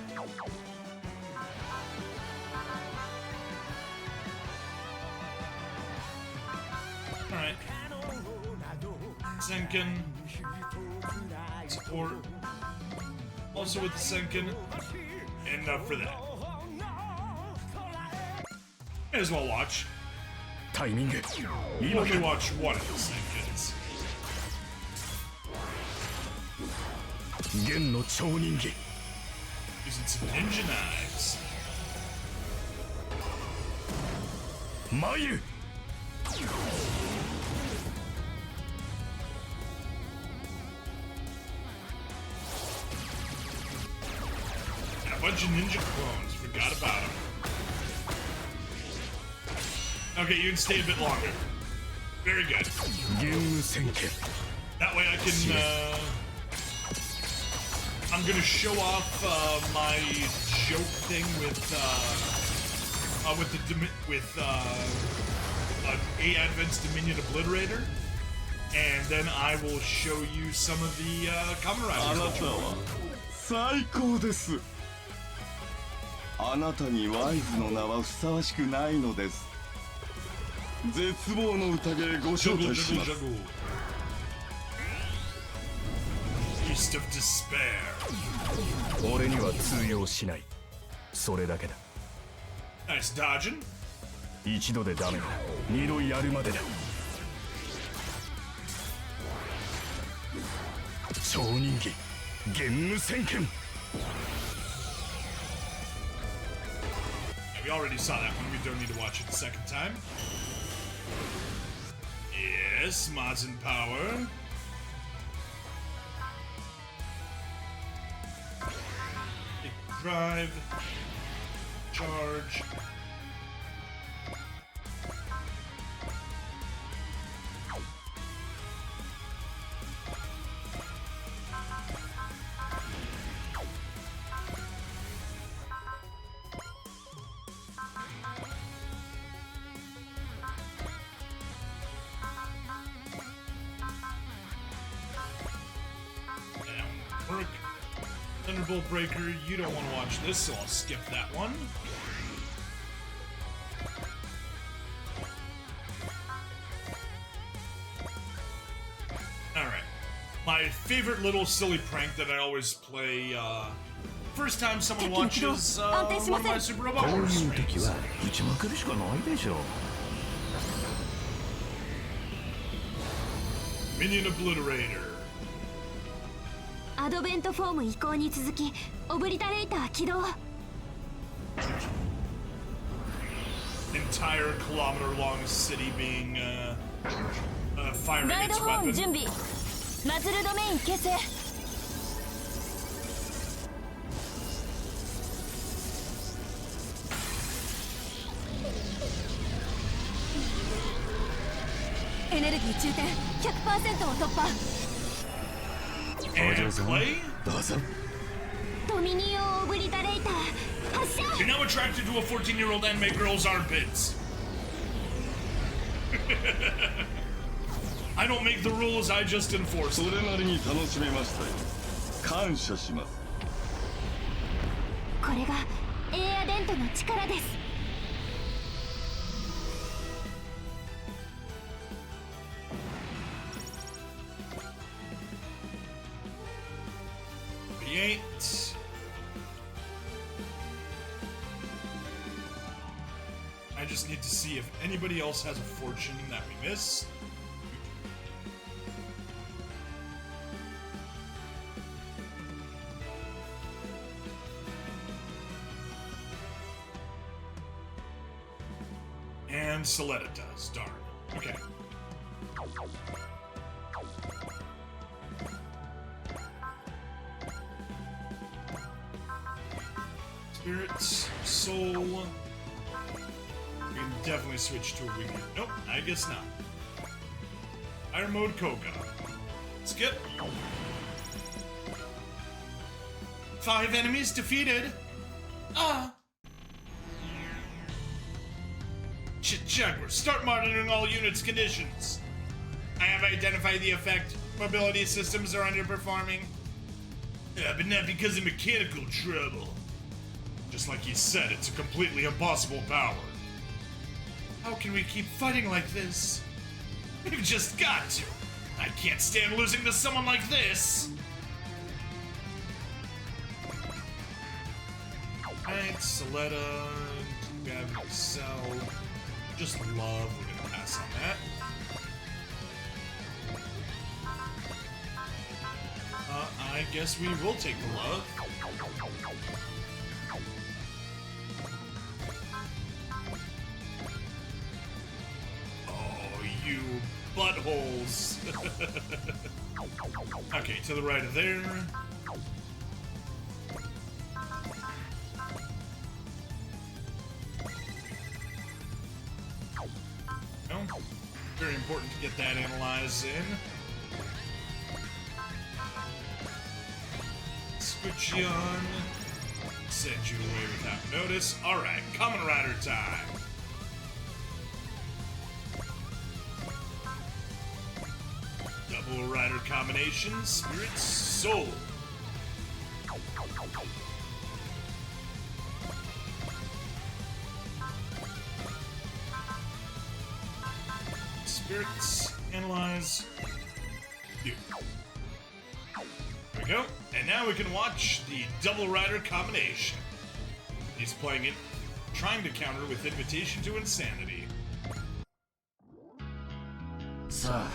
Alright. Senken. Support. Also with the Senken. Enough for that. May as well watch. Timing. You only watch one of the Senkens. Gen no Chouningi. Using some ninja knives. Mayu. And a bunch of ninja clones. Forgot about them. Okay, you can stay a bit longer. Very good. That way I can, I'm gonna show off, my joke thing with A Advent's Dominion Obliterator. And then I will show you some of the, Kamen Riders. 最高です。あなたにワイズの名はふさわしくないのです。絶望の宴ご招待します。Feast of Despair. 俺には通用しない。それだけだ。Nice dodging. 一度でダメだ。二度やるまでだ。超人気ゲーム宣言。We already saw that one. We don't need to watch it the second time. Yes, Mazin power. Drive. Charge. Thunderbolt Breaker, you don't want to watch this, so I'll skip that one. Alright. My favorite little silly prank that I always play, first time someone watches, one of my Super Robot Wars streams. Minion Obliterator. アドベントフォーム移行に続きオブリタレーター起動 Entire kilometer-long city being firing ライド its ホーン weapon. 準備マズルドメイン形成エネルギー中点 100% を突破 And Clay? ドミニオンオブリタレーター発射 You're now attracted to a 14-year-old anime girl's armpits. I don't make the rules, I just enforce そ them. れなりに楽しめましたよ。感謝します。これがエアデントの力です I just need to see if anybody else has a fortune that we miss. And Soletta does, darn. Okay. Spirits, soul. We can definitely switch to a weekend. Nope, I guess not. Fire mode Koga. Skip. 5 enemies defeated. Jaguar, start monitoring all units' conditions. I have identified the effect. Mobility systems are underperforming. But not because of mechanical trouble. Just like he said, it's a completely impossible power. How can we keep fighting like this? We've just got to. I can't stand losing to someone like this. Alright, Soletta, Gavin, Excel. Just love, we're gonna pass on that. I guess we will take the love. Oh, you buttholes. Okay, to the right of there. No. Very important to get that analyzed in. Switch you on. Send you away without notice. Alright, Kamen Rider time. Double Rider combination, Spirit, Soul. Spirits, analyze, you. There we go. And now we can watch the Double Rider combination. He's playing it, trying to counter with Invitation to Insanity. さあ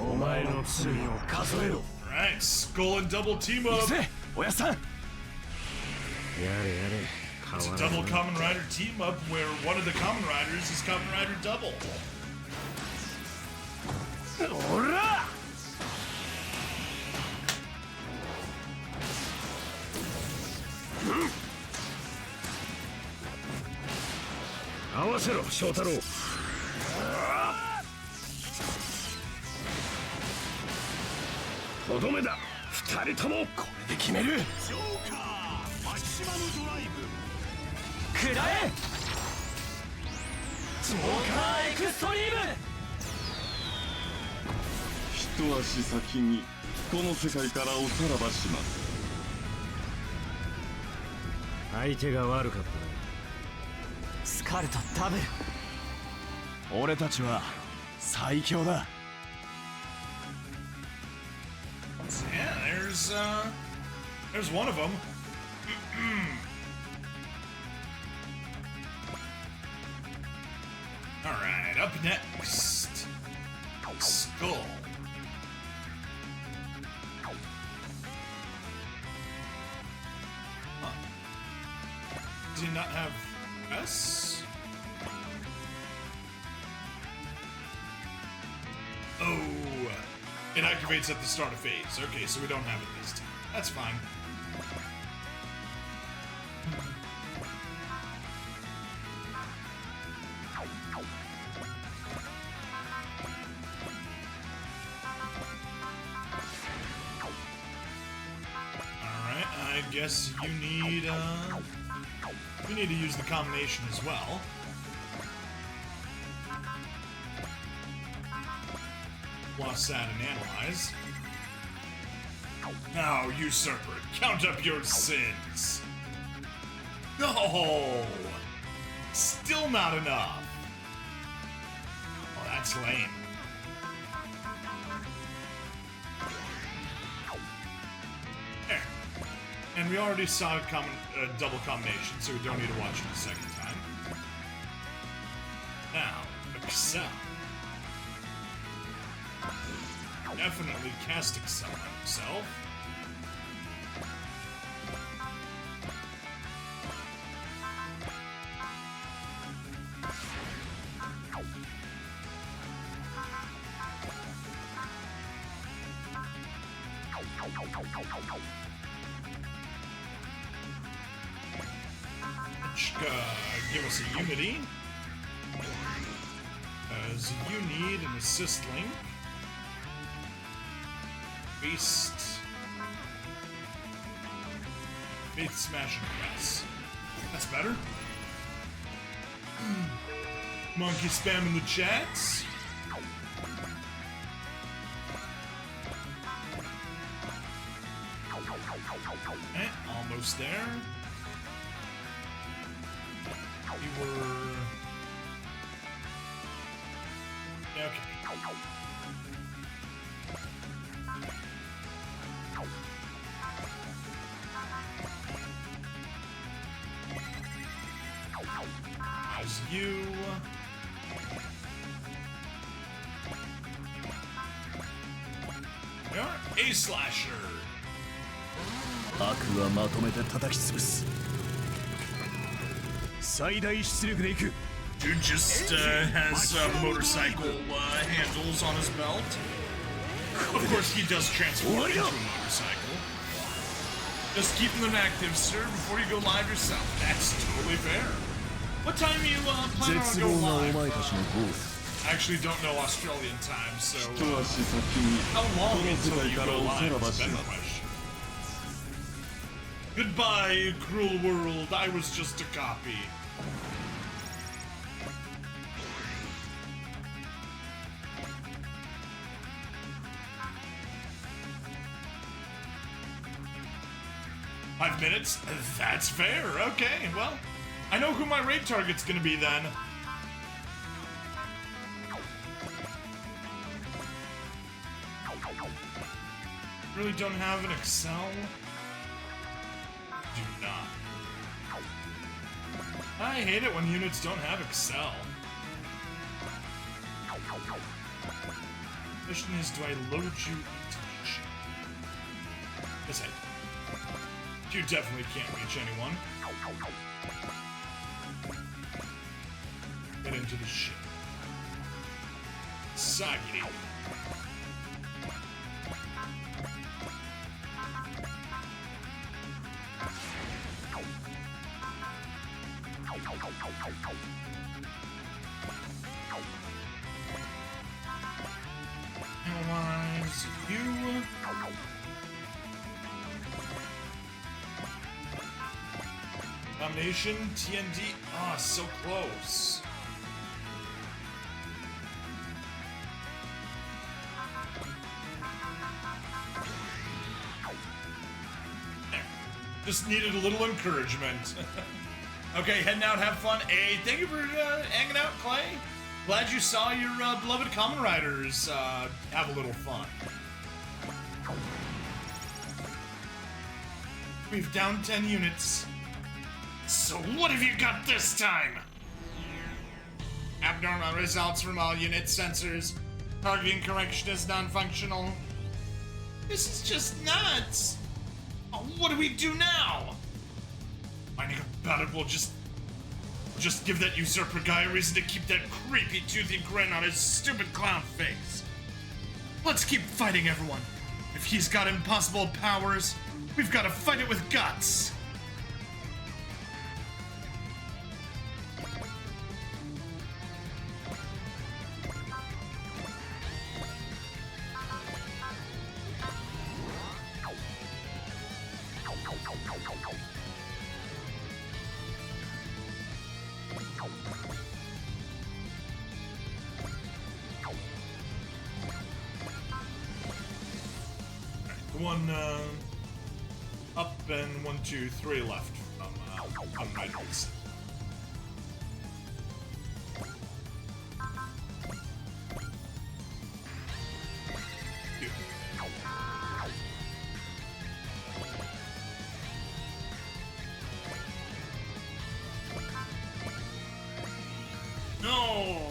お前の罪を数えろ Alright, Skull and Double team up. せおやっさんやれやれ It's a double Kamen Rider team up where one of the Kamen Riders is Kamen Rider Double. おら合わせろ翔太郎とどめだ二人ともこれで決めるジョーカーマキシマムドライブ食らえジョーカーエクストリーム一足先にこの世界からおさらばします。相手が悪かったなスカルとダブル俺たちは最強だ Yeah, there's one of them. Alright, up next. Skull. Huh. Do you not have S? Oh. It activates at the start of phase. Okay, so we don't have it this time. That's fine. Alright, I guess you need to use the combination as well. Plus that and analyze. Now, Usurper, count up your sins. No! Still not enough. Oh, that's lame. There. And we already saw a double combination, so we don't need to watch it a second time. Now, Excel. Definitely cast Excel on himself. Echika, give us a unity. As you need an assist link. Beast. Faith Smash and Press. That's better. Monkey spam in the chats. Okay, almost there. We were... Yeah, okay. As you... We are a slasher. 悪はまとめて叩き潰す。最大出力でいく。 Dude just has motorcycle handles on his belt. Of course, he does transform into a motorcycle. Just keeping them active, sir, before you go live yourself. That's totally fair. What time you plan on going live? I actually don't know Australian time, so how long until you go live is a better question. Goodbye, cruel world. I was just a copy. $5 minutes? That's fair. Okay, well, I know who my raid target's gonna be then. Really don't have an Excel? Do not. I hate it when units don't have Excel. Question is, do I load you into the ship? Yes, I do. You definitely can't reach anyone. Get into the ship. Sagiri. Analyze you. Domination, TND. Ah, so close. There. Just needed a little encouragement. Okay, heading out, have fun. Hey, thank you for hanging out, Clay. Glad you saw your beloved Kamen Riders have a little fun. We've downed 10 units. So what have you got this time? Abnormal results from all unit sensors. Targeting correction is non-functional. This is just nuts. Oh, what do we do now? Finding a battle will just give that usurper guy a reason to keep that creepy toothy grin on his stupid clown face. Let's keep fighting, everyone. If he's got impossible powers, we've got to fight it with guts. One up and 1, 2, 3 left from my notes. No!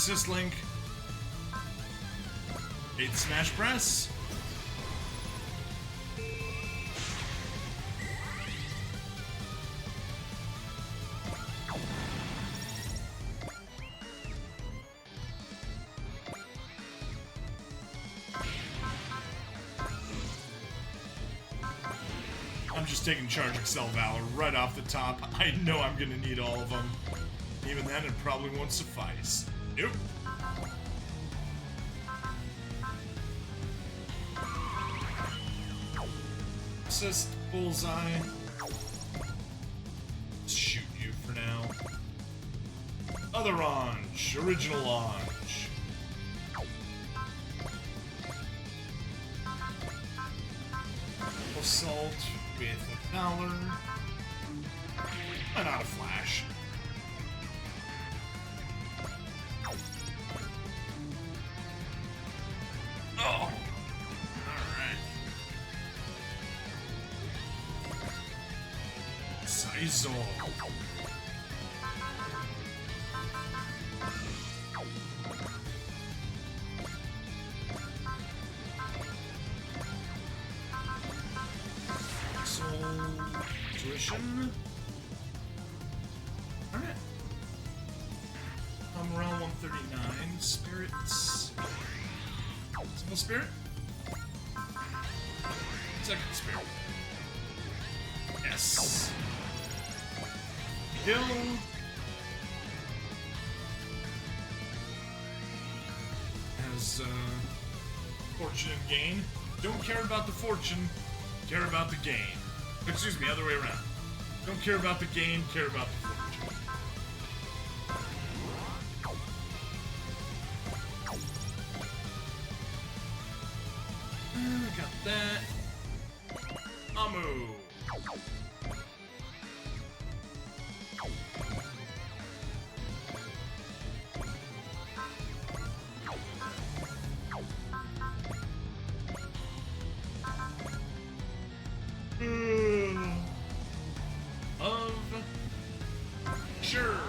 Assist Link. 8 smash press. I'm just taking Charge Excel Valor right off the top. I know I'm gonna need all of them. Even then, it probably won't suffice. Nope. Assist, bullseye. Let's shoot you for now. Other launch, original launch. Assault with a Valor. And not a Flash. Oh! Alright. Saizo. Tuition. Alright. I'm around 139. Spirits. Single spirit? Second spirit. Yes. Kill. As fortune and gain. Don't care about the fortune, care about the gain. Excuse me, other way around. Don't care about the gain, care about the fortune. Got that. Amu. Sure.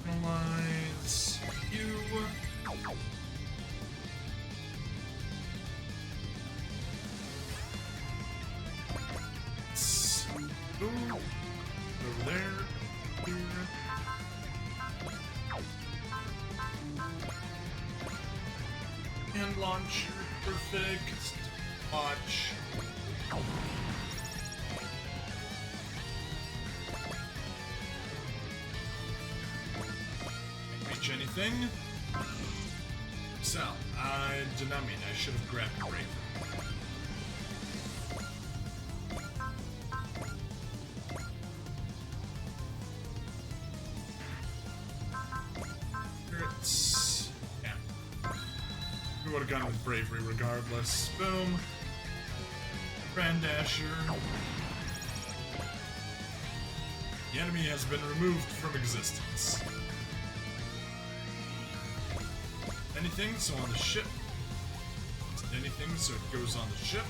Analyze you. Ooh. Over there. Here. And launcher, perfect. Watch. Reach anything? So, I did not mean I should have grabbed a break. We would have gone with bravery regardless. Boom. Grand Dasher. The enemy has been removed from existence. Anything, so on the ship. Anything, so it goes on the ship.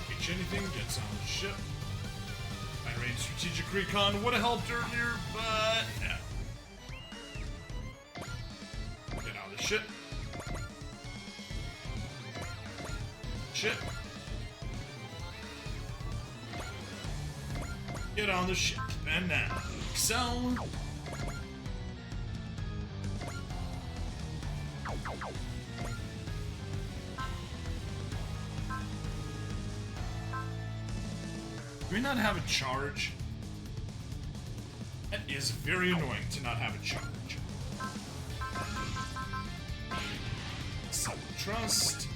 Reach anything, gets on the ship. My range strategic recon would have helped earlier, but no. Get on the ship. Ship. Get on the ship. And now, Excel. Do we not have a charge? That is very annoying to not have a charge. Self-trust.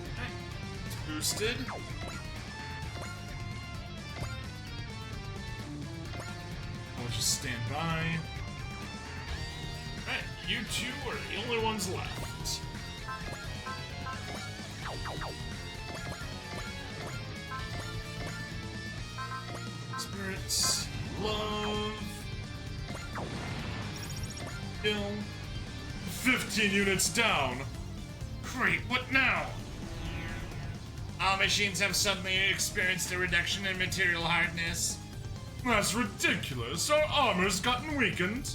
Okay. It's boosted. I'll just stand by. Alright, you two are the only ones left. spirits, love, kill. 15 units down. Great, what now? All machines have suddenly experienced a reduction in material hardness. That's ridiculous. Our armor's gotten weakened.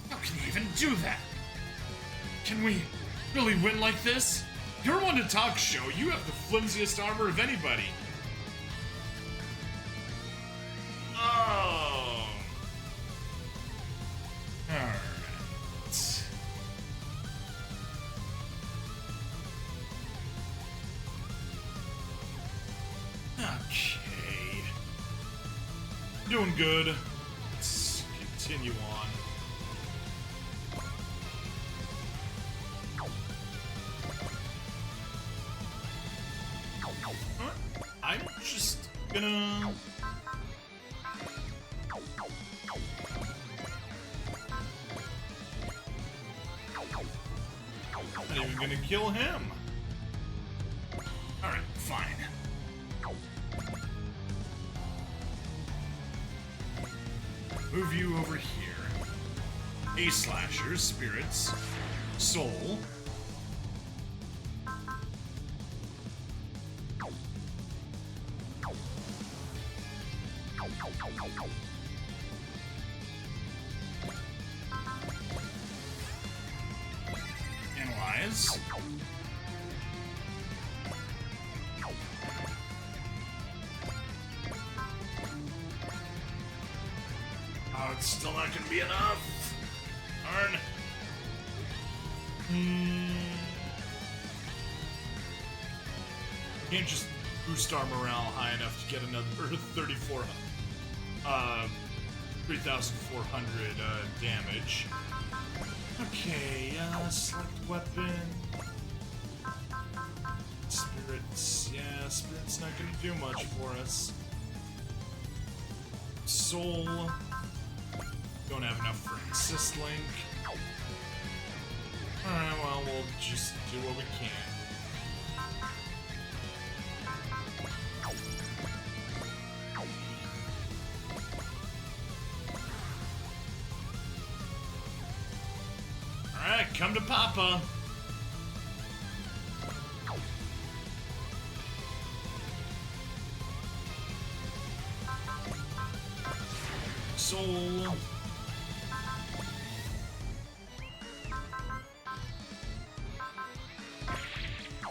How can you even do that? Can we really win like this? You're one to talk, show. You have the flimsiest armor of anybody. Oh. Alright. Okay. Doing good. Let's continue on. I'm just gonna... Not even gonna kill him. Alright, fine. Move you over here. A slasher, spirits, soul. Analyze. Oh, it's still not gonna be enough. Darn. Can't just boost our morale high enough to get another 3,400 damage. Okay, select weapon. Spirits, yeah, spirit's not gonna do much for us. Soul. Don't have enough for assist link. Alright, well, we'll just do what we can. Alright, come to Papa. Soul.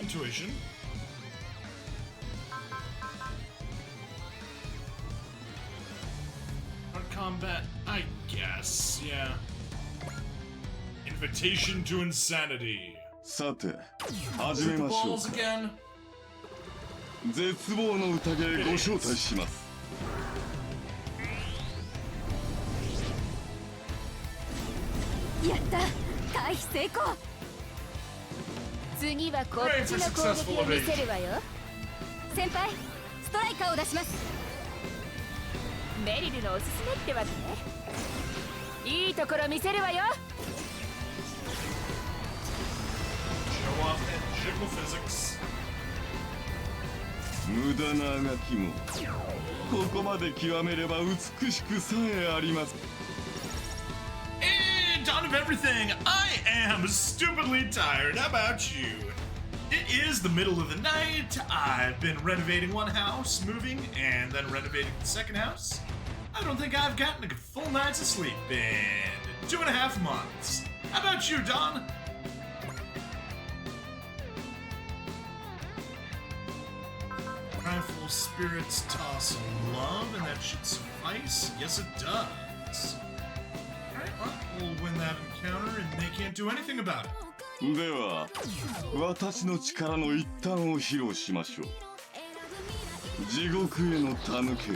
Intuition. Hard combat, I guess, yeah. Invitation to insanity. さて始めましょう Balls again. 絶望の宴ご招待します やった回避成功次はこっちの攻撃を見せるわよ先輩ストライカーを出しますメリルのおすすめってわけねいいところ見せるわよ Show off that jiggle physics. 無駄なあがきもここまで極めれば美しくさえあります Dawn of everything, I am stupidly tired. How about you? It is the middle of the night. I've been renovating one house, moving, and then renovating the second house. I don't think I've gotten a full night's of sleep in 2.5 months. How about you, Dawn? Rifle spirits toss love, and that should suffice. Yes, it does. We'll win that encounter, and they can't do anything about it. では私の力の一端を披露しましょう地獄への手抜けを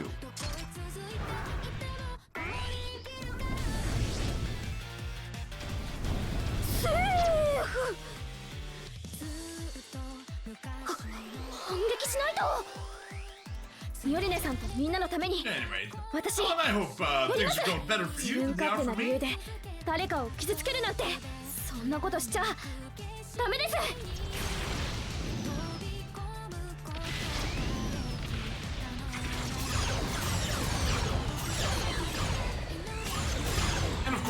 セーフ反撃しないとミオリネさんとみんなのために Anyway, 私 well, I hope things are going better for 自 you 分 than they 勝 are 手 for な理 me. 由で誰かを傷つけるなんてそんなことしちゃダメです Alright,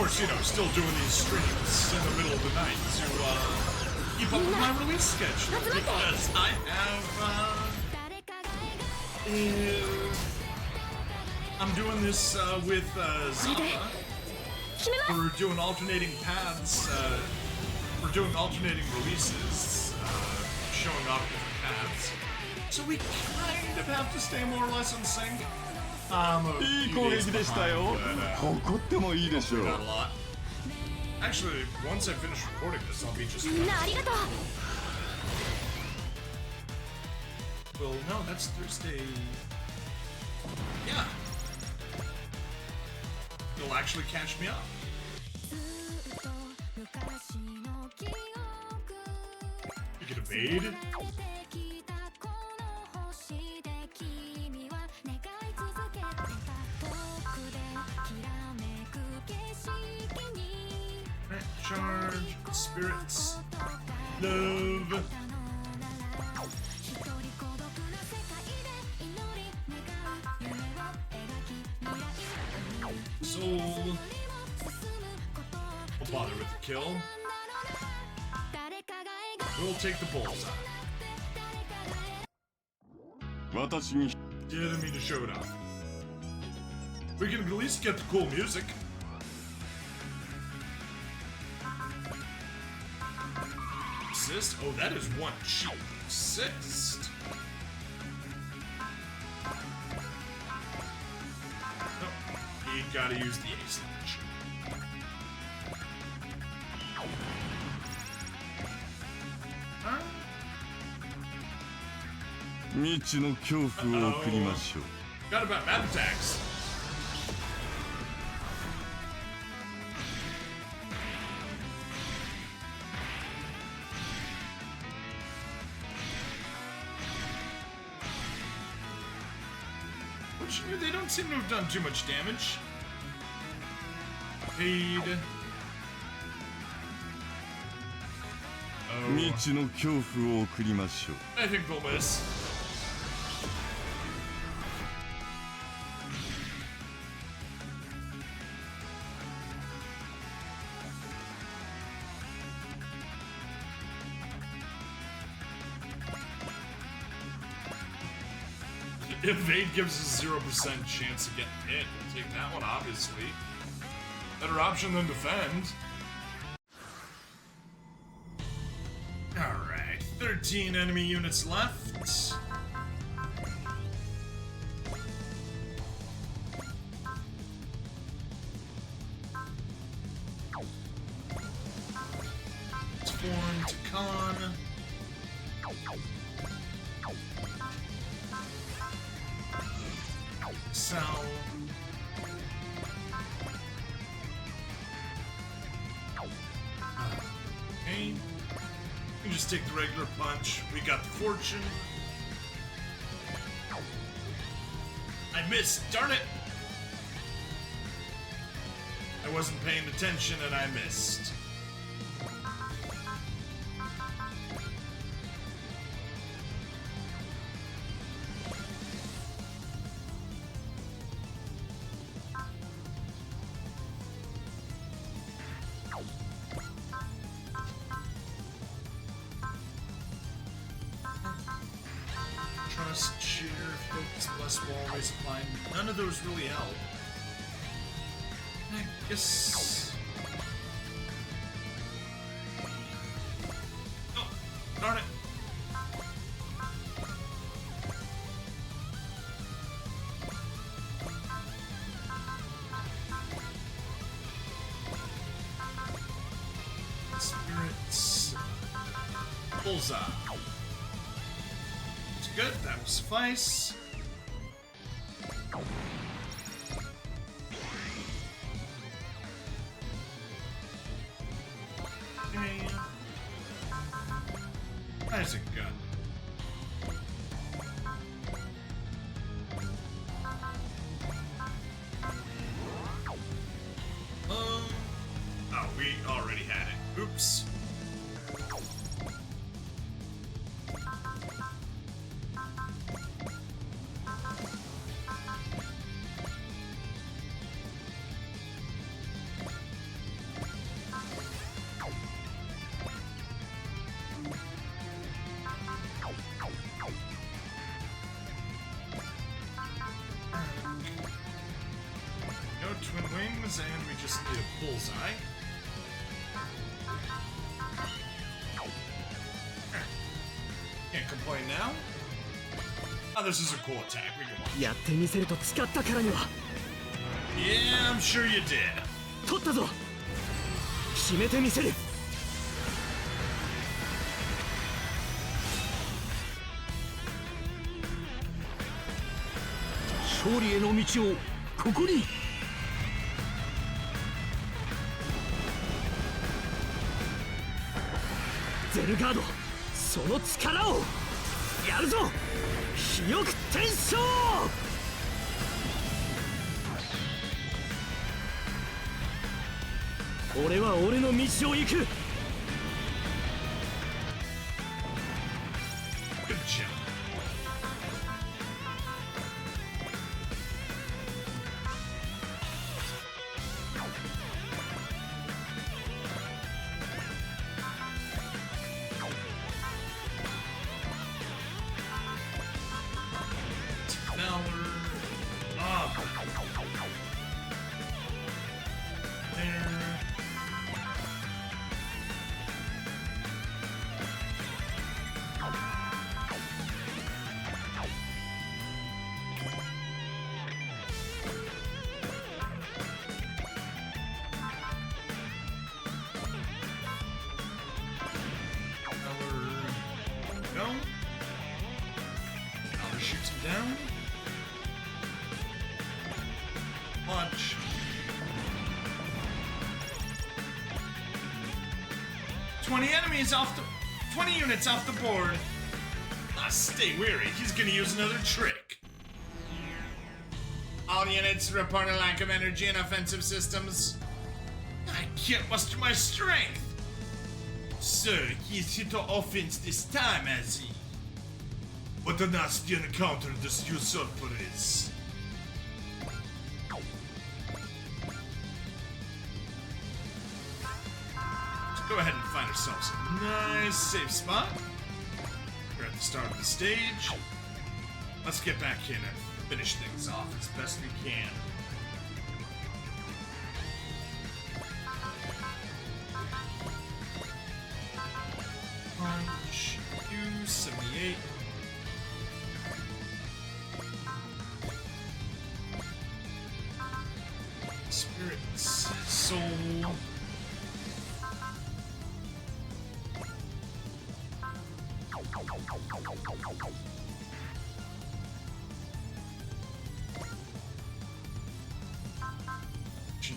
course, you know, still doing these streams in the middle of the night to keep up with my release schedule because I have I'm doing this with Zappa. We're doing alternating paths. We're doing alternating releases, showing off different paths. So we kind of have to stay more or less in sync.いい攻撃でしたよ。誇ってもいいでしょう。 Not a lot. Actually, once I finish recording this, I'll be just. みんなありがとう。 Well, no, that's Thursday. Yeah. You'll actually catch me up. You get evade. Right, charge, spirits, love. Soul. We'll bother with the kill. We'll take the bullseye. 私に Didn't mean to show it off. We can at least get the cool music. Assist? Oh, that is one cheap assist. Oh, you gotta use the ace launch. Huh? 未知の恐怖を送りましょう。 Forgot about map attacks. Which they don't seem to have done too much damage. Paid. Oh, 未知の恐怖を送りましょう。 I think they'll miss. Evade gives us 0% chance of getting hit. We'll take that one, obviously. Better option than defend. Alright, 13 enemy units left. It's formed to Khan. Sell. Okay. You can just take the regular punch. We got the fortune. I missed. Darn it! I wasn't paying attention and I missed. Trust, cheer, focus, bless, wall, raise, apply. None of those really help. I guess. Oh, darn it. Spirits. Bullseye. Good, that will suffice. Okay. That's a gun. Oh, we already had it. Oops. just need a bullseye. Can't complain now. Oh, this is a cool attack. We can watch. やってみせると使ったからには Yeah, I'm sure you did. 取ったぞ決めてみせる勝利への道をここにゼルガードその力をやるぞ肥翼転生俺は俺の道を行く Good job. Go. Now shoots him down. Launch. — 20 units off the board. Ah, stay weary. He's gonna use another trick. All units report a lack of energy in offensive systems. I can't muster my strength. So, he's hit the offense this time, has he? What a nasty encounter this Usurper is. Let's go ahead and find ourselves a nice safe spot. We're at the start of the stage. Let's get back in and finish things off as best we can. Punch, U78. Spirits, soul.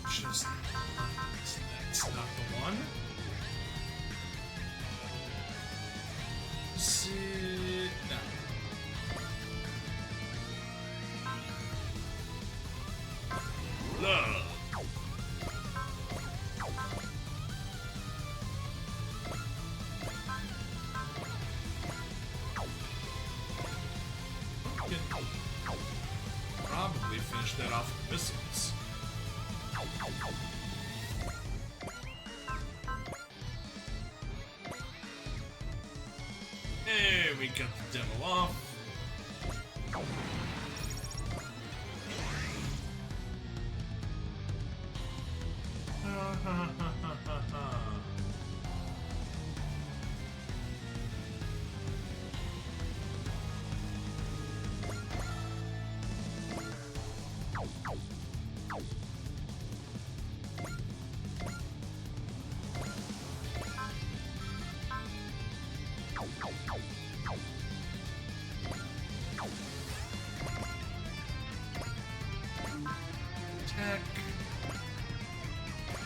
Just that's not the one. No. Love. Probably finish that off with missiles. Hey, we got the demo off. Attack.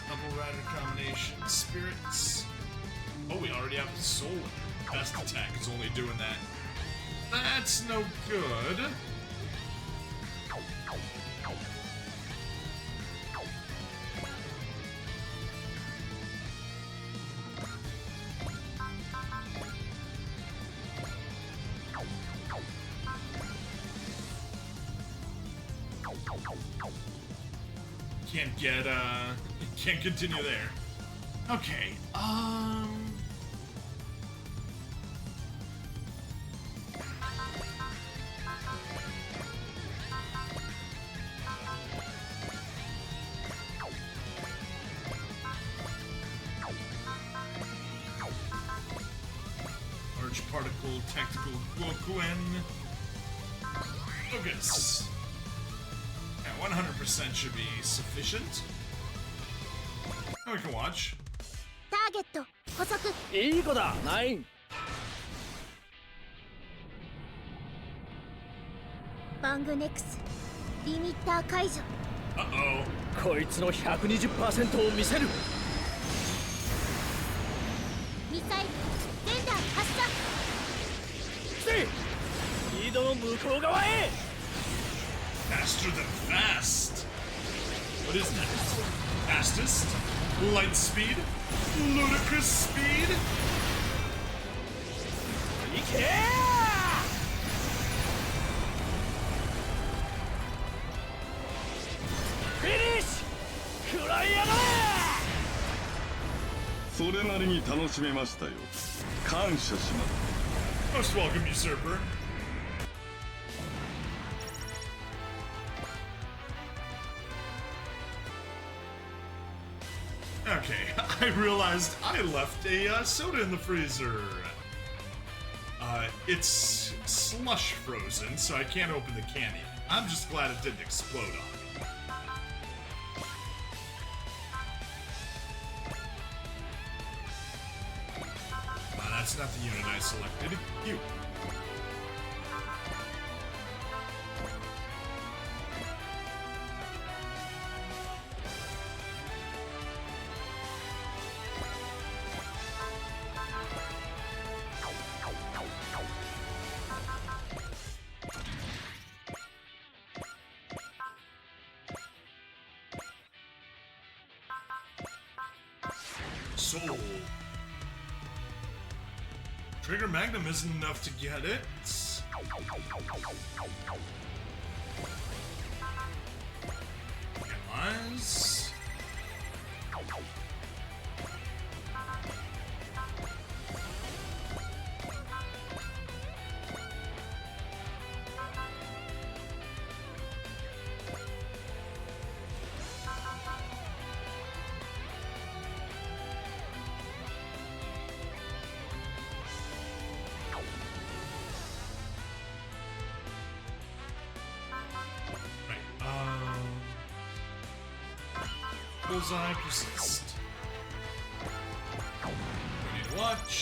Double rider combination. Spirits. Oh, we already have the soul in there. Best attack is only doing that. That's no good. Can't continue there. Okay, Full technical Gwen. Focus. Yeah, 100% should be sufficient. Now we can watch. ターゲット捕捉。いい子だナイン。バングネクスリミッター解除。 Uh-oh. こいつの 120% を見せる。ミサイルレーダー発射。せい井戸の向こう側へ。 Faster than fast. What is that? Fastest? Light speed? Ludicrous speed? いけフィニッシュ食らいやがれ。それなりに楽しめましたよ。感謝します。 Most welcome, Usurper. Okay, I realized I left a soda in the freezer. It's slush frozen, so I can't open the can yet. I'm just glad it didn't explode on me. That's not the unit I selected. You. Soul. Trigger Magnum isn't enough to get it. Analyze. Bullseye persist. We need to watch.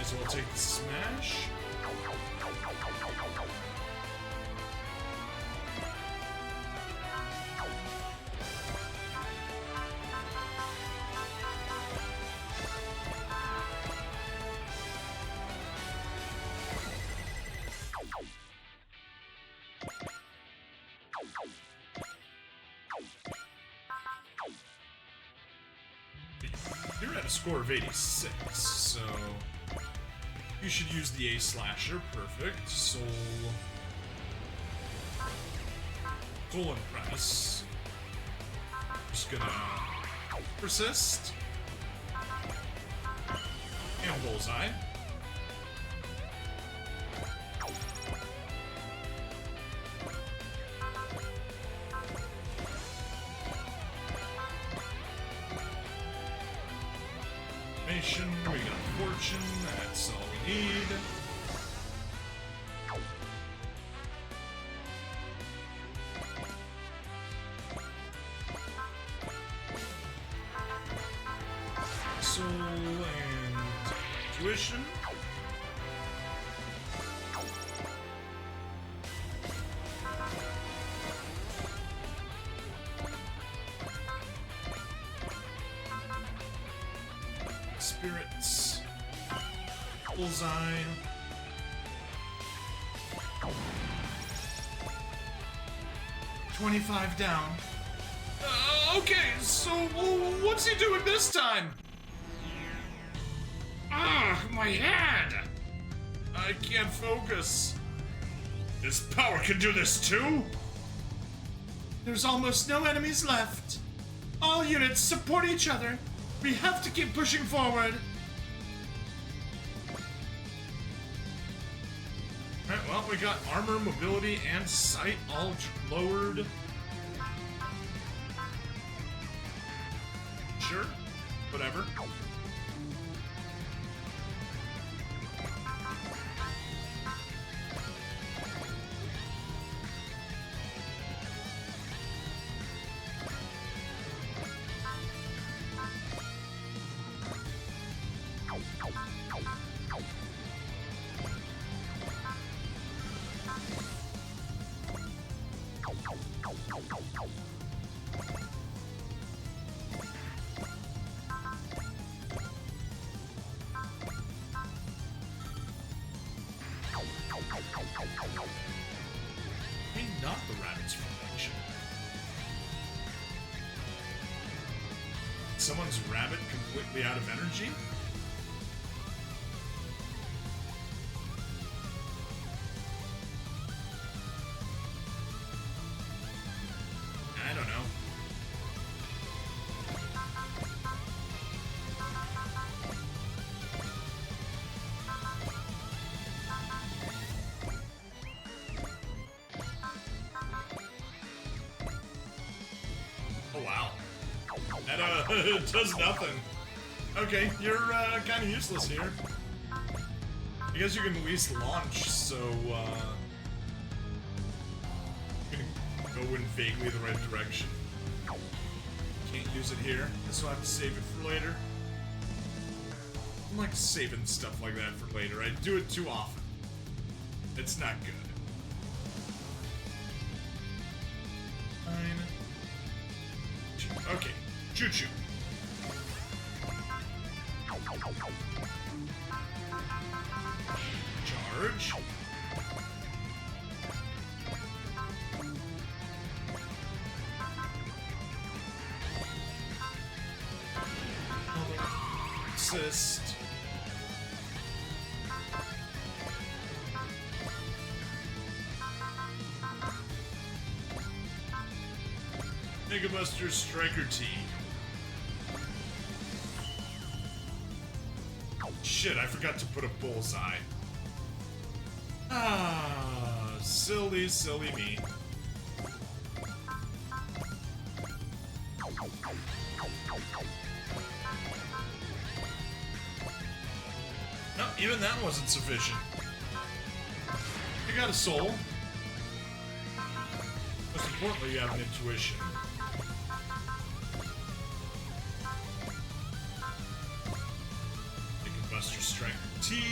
So we'll take the smash. You're at a score of 86, so you should use the A slasher. Perfect. Soul. Colon press. Just gonna persist. And bullseye. Nation, we got fortune, that's all we need. Soul and tuition. Spirits. Bullseye. $25 down. Okay, so what's he doing this time? Ah, my head! I can't focus. This power can do this too? There's almost no enemies left. All units support each other. We have to keep pushing forward. Alright, well, we got armor, mobility, and sight all lowered. Sure, whatever. Maybe not the rabbit's formation. Someone's rabbit completely out of energy? I don't know. Oh wow. That does nothing. Okay, you're kind of useless here. I guess you can at least launch, so you can go in vaguely the right direction. Can't use it here, so I have to save it for later. I like saving stuff like that for later. I do it too often. It's not good. Fine. Okay, choo-choo. Charge. Assist. Mega Buster Striker T. Shit, I forgot to put a bullseye. Ah, silly, silly me. No, even that wasn't sufficient. You got a soul. Most importantly, you have an intuition. Mega Buster Striker T.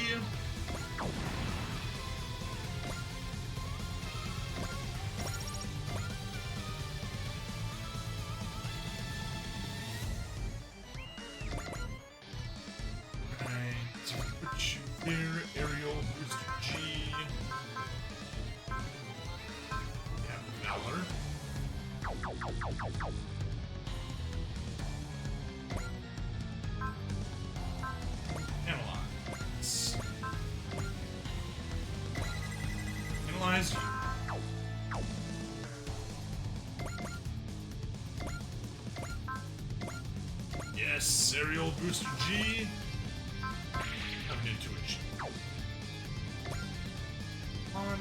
Aerial Booster G. Yeah, Valor. Analyze. Analyze you. Yes, Aerial Booster G. Have an intuition. On.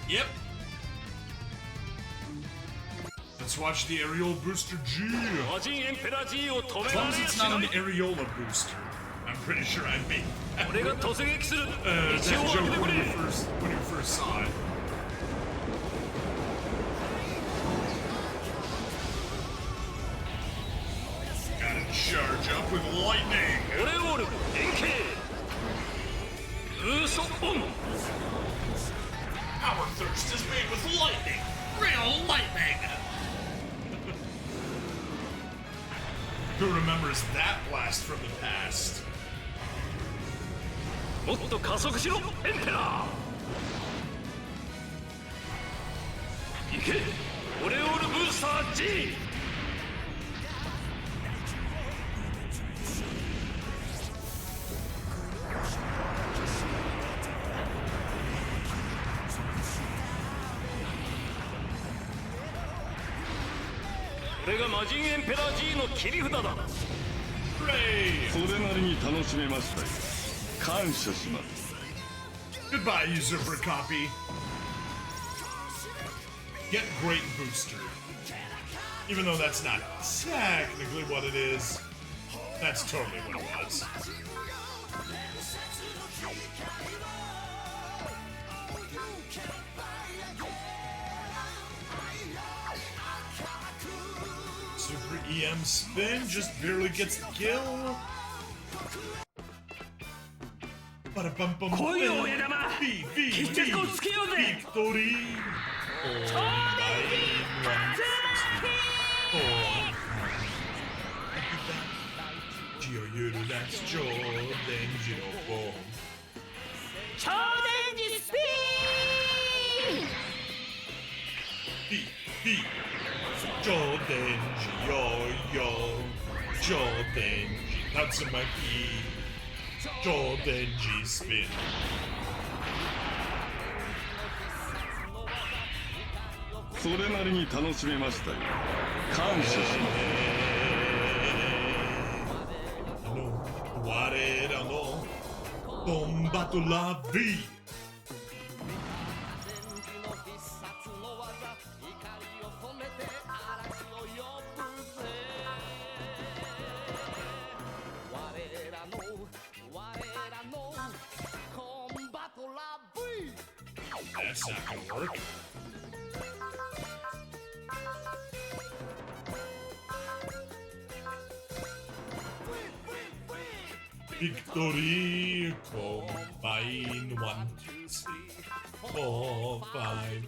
Yep. Let's watch the Aerial Booster G. As long as it's not an Areola booster. I'm pretty sure I made that joke when you first saw it. Gotta charge up with lightning. Our thirst is made with lightning. Real lightning. Who remembers that blast from the past? れが魔人エンペラー G の切り札だ。Hooray! それなりに楽しめましたよ。感謝します。 Goodbye, Usurper copy. Get Great Booster. Even though that's not technically what it is, that's totally what it was. Super EM spin just barely gets the kill. Ba-da-bum-bum. 来いよ親玉、決着をつけようぜ。 Victory. Gio that's Joe, then Gio Boom. 超電磁スピン B. Joe, then Gio, Joe, then Natsumaki. Joe, then G spin. それなりに楽しめましたよ。感謝します。我らのボンバトラビThat's not gonna work. Victory, combine 1, 2, 3, 4, 5.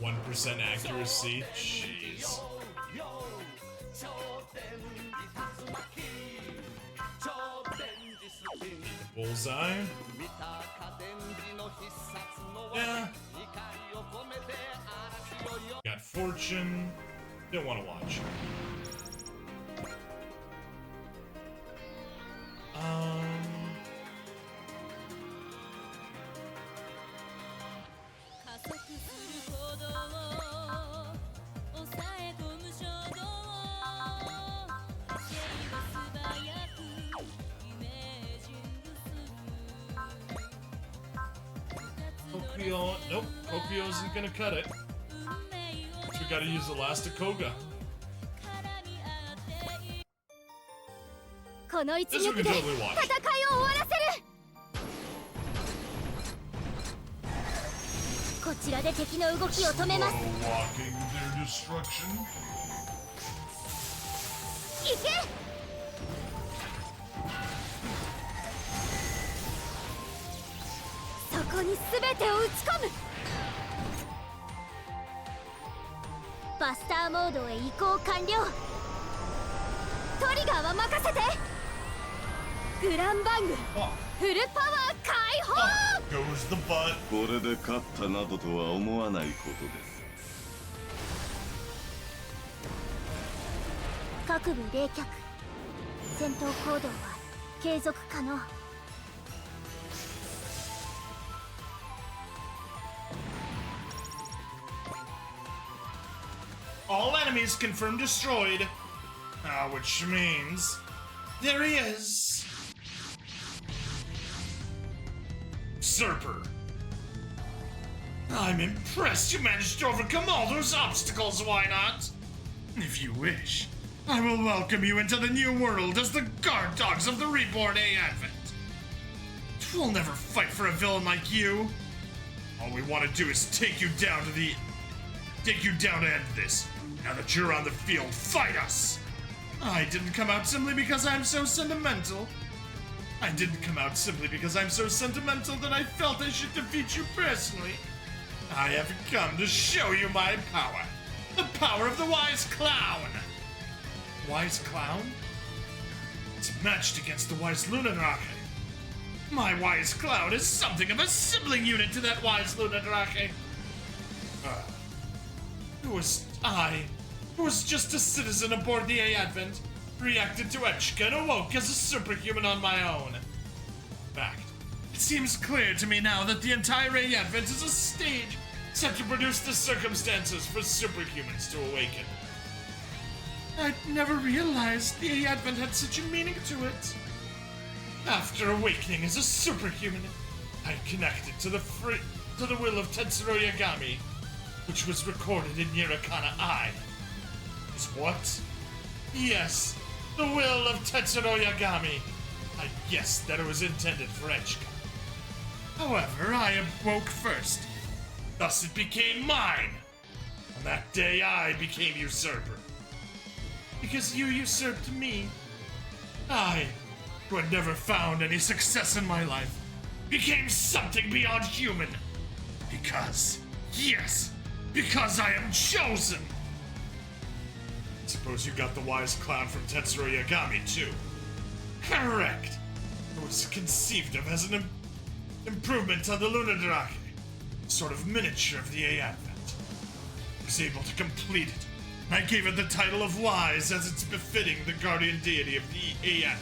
One % accuracy. Jeez. Bullseye. Yeah. Got fortune. Don't want to watch. Kokyo, nope, Kokyo isn't gonna cut it. So we gotta use Elasticoga. この一 This we 撃 can で totally 戦いを watch. 終わらせる。こちらで敵の動きを止めます。 Slow walking their destruction. 行け。そこに全てを打ち込む。バスターモードへ移行完了。トリガーは任せて。グランバング、フルパワー解放。 Goes the butt. これで勝ったなどとは思わないことです。各部冷却。戦闘行動は継続可能。All enemies confirmed destroyed. Which means there he is. Usurper. I'm impressed you managed to overcome all those obstacles, why not? If you wish, I will welcome you into the new world as the guard dogs of the reborn A Advent. We'll never fight for a villain like you. All we want to do is take you down to end this. Now that you're on the field, fight us! I didn't come out simply because I'm so sentimental. I didn't come out simply because I'm so sentimental that I felt I should defeat you personally. I have come to show you my power. The power of the Wise Clown. Wise Clown? It's matched against the Wise Lunarake. My Wise Clown is something of a sibling unit to that Wise Lunarake. Who was just a citizen aboard the A Advent, reacted to Echika and awoke as a superhuman on my own. In fact, it seems clear to me now that the entire Advent is a stage set to produce the circumstances for superhumans to awaken. I'd never realized the Advent had such a meaning to it. After awakening as a superhuman, I connected to the will of Tetsuro Yagami, which was recorded in Nirokana Eye. Is what? Yes, the will of Tetsuro Yagami. I guessed that it was intended for Echika. However, I awoke first. Thus it became mine. On that day, I became Usurper. Because you usurped me, I, who had never found any success in my life, became something beyond human. Because, yes, because I am chosen. Suppose you got the wise clown from Tetsuro Yagami, too. Correct. It was conceived of as an improvement on the Lunadrake, sort of miniature of the Advent. I was able to complete it, and I gave it the title of Wise as it's befitting the guardian deity of the Advent.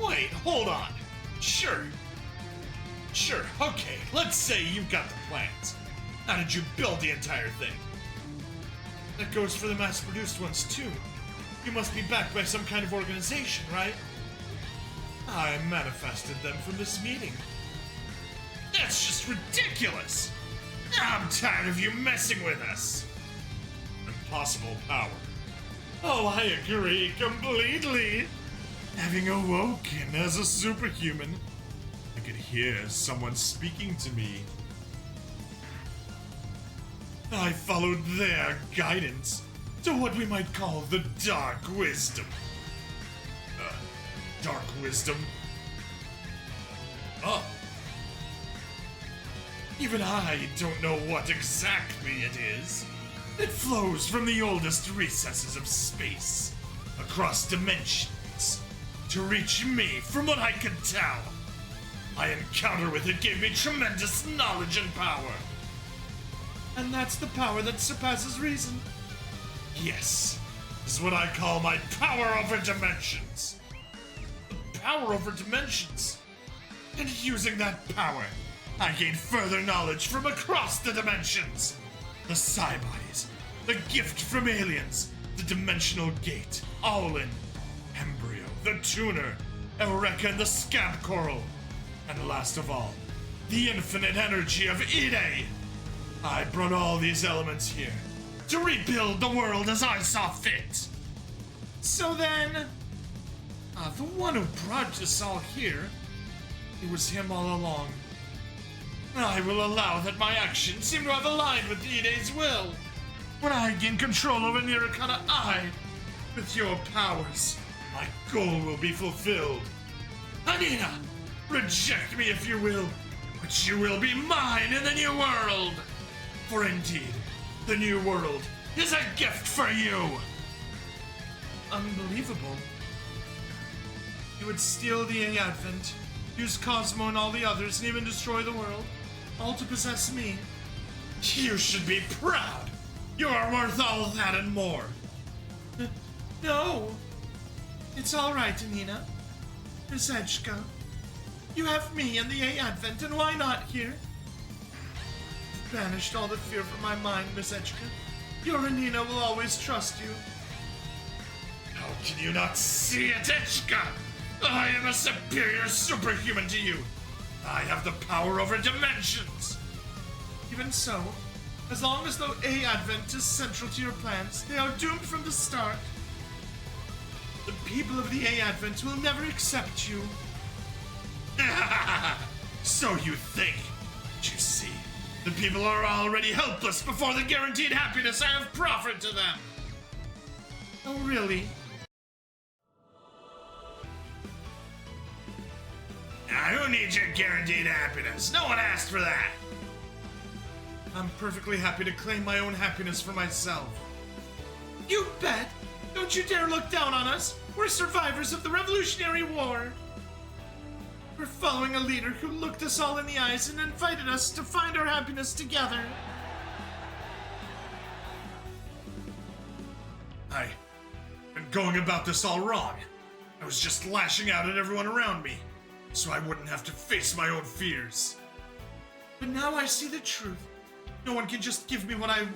Wait, hold on. Sure, okay, let's say you've got the plans. How did you build the entire thing? That goes for the mass-produced ones, too. You must be backed by some kind of organization, right? I manifested them from this meeting. That's just ridiculous! I'm tired of you messing with us! Impossible power. Oh, I agree completely! Having awoken as a superhuman, I could hear someone speaking to me. I followed their guidance to what we might call the Dark Wisdom. Dark Wisdom? Oh. Even I don't know what exactly it is. It flows from the oldest recesses of space, across dimensions, to reach me from what I could tell. My encounter with it gave me tremendous knowledge and power. And that's the power that surpasses reason. Yes, this is what I call my power over dimensions. The power over dimensions. And using that power, I gained further knowledge from across the dimensions. The Psy-Bodies, the gift from aliens, the Dimensional Gate, Owlin, Embryo, the Tuner, Eureka and the Scamp Coral, and last of all, the infinite energy of Ide. I brought all these elements here to rebuild the world as I saw fit. So then, the one who brought us all here, it was him all along. I will allow that my actions seem to have aligned with Ide's will. When I gain control over Nirokana Eye, with your powers, my goal will be fulfilled. Anina, reject me if you will, but you will be mine in the new world. For indeed, the new world is a gift for you. Unbelievable. You would steal the Advent, use Cosmo and all the others, and even destroy the world, all to possess me. You should be proud. You are worth all that and more. No. It's all right, Anina. Miss Echika. You have me and the Advent, and why not here? Banished all the fear from my mind, Miss Echika. Your Anina will always trust you. How can you not see it, Echika? I am a superior superhuman to you. I have the power over dimensions. Even so, as long as the Advent is central to your plans, they are doomed from the start. The people of the Advent will never accept you. So you think. But you see, the people are already helpless before the guaranteed happiness I have proffered to them. Oh, really? Now, who needs your guaranteed happiness? No one asked for that. I'm perfectly happy to claim my own happiness for myself. You bet! Don't you dare look down on us! We're survivors of the Revolutionary War! We're following a leader who looked us all in the eyes and invited us to find our happiness together. I'm going about this all wrong. I was just lashing out at everyone around me, so I wouldn't have to face my own fears. But now I see the truth. No one can just give me what I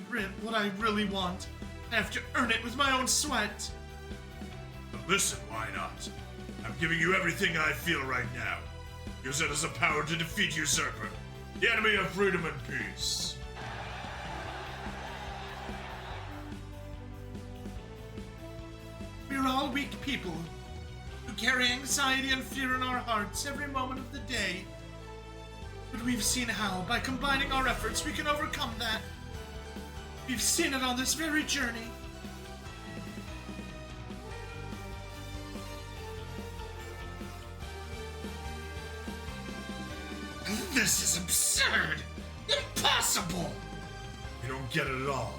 really want. I have to earn it with my own sweat. But listen, why not? I'm giving you everything I feel right now. Use it as a power to defeat Usurper, the enemy of freedom and peace. We're all weak people who carry anxiety and fear in our hearts every moment of the day. But we've seen how, by combining our efforts, we can overcome that. We've seen it on this very journey. This is absurd! Impossible! You don't get it at all.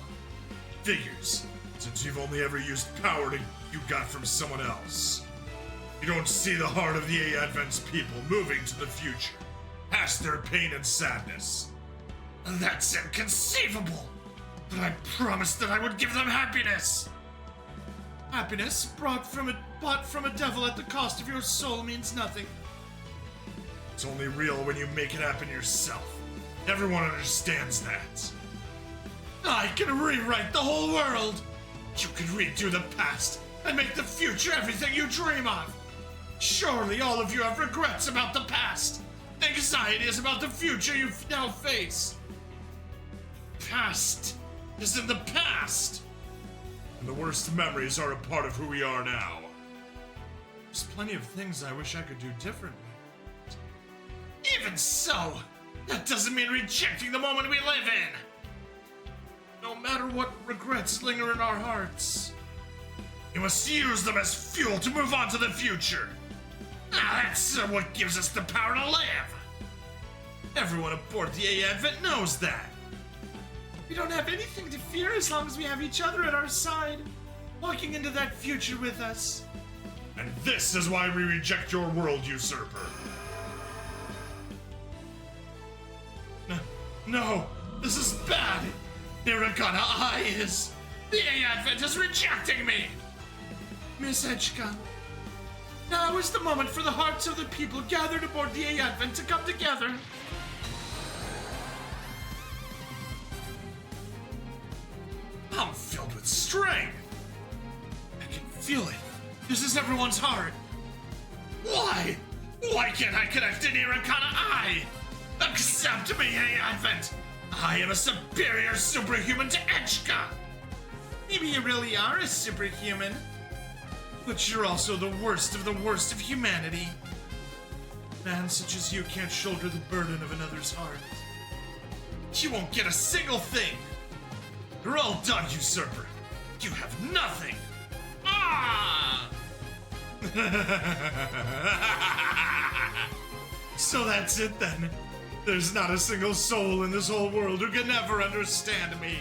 Figures, since you've only ever used power you got from someone else. You don't see the heart of the Advent's people moving to the future, past their pain and sadness. That's inconceivable! But I promised that I would give them happiness! Happiness bought from a devil at the cost of your soul means nothing. It's only real when you make it happen yourself. Everyone understands that. I can rewrite the whole world! You can redo the past and make the future everything you dream of! Surely all of you have regrets about the past! Anxieties about the future you now face! Past is in the past! And the worst memories are a part of who we are now. There's plenty of things I wish I could do differently. Even so, that doesn't mean rejecting the moment we live in! No matter what regrets linger in our hearts, you must use them as fuel to move on to the future! That's what gives us the power to live! Everyone aboard the A Advent knows that! We don't have anything to fear as long as we have each other at our side, walking into that future with us. And this is why we reject your world, Usurper. No, this is bad! Hiragana I is... The A Advent is rejecting me! Miss Echika, now is the moment for the hearts of the people gathered aboard the A Advent to come together. I'm filled with strength. I can feel it. This is everyone's heart. Why? Why can't I connect to Hiragana I? Accept me, A Advent! I am a superior superhuman to Echika! Maybe you really are a superhuman, but you're also the worst of humanity. Man such as you can't shoulder the burden of another's heart. You won't get a single thing! You're all done, Usurper! You have nothing! Ah! So that's it then. There's not a single soul in this whole world who can ever understand me.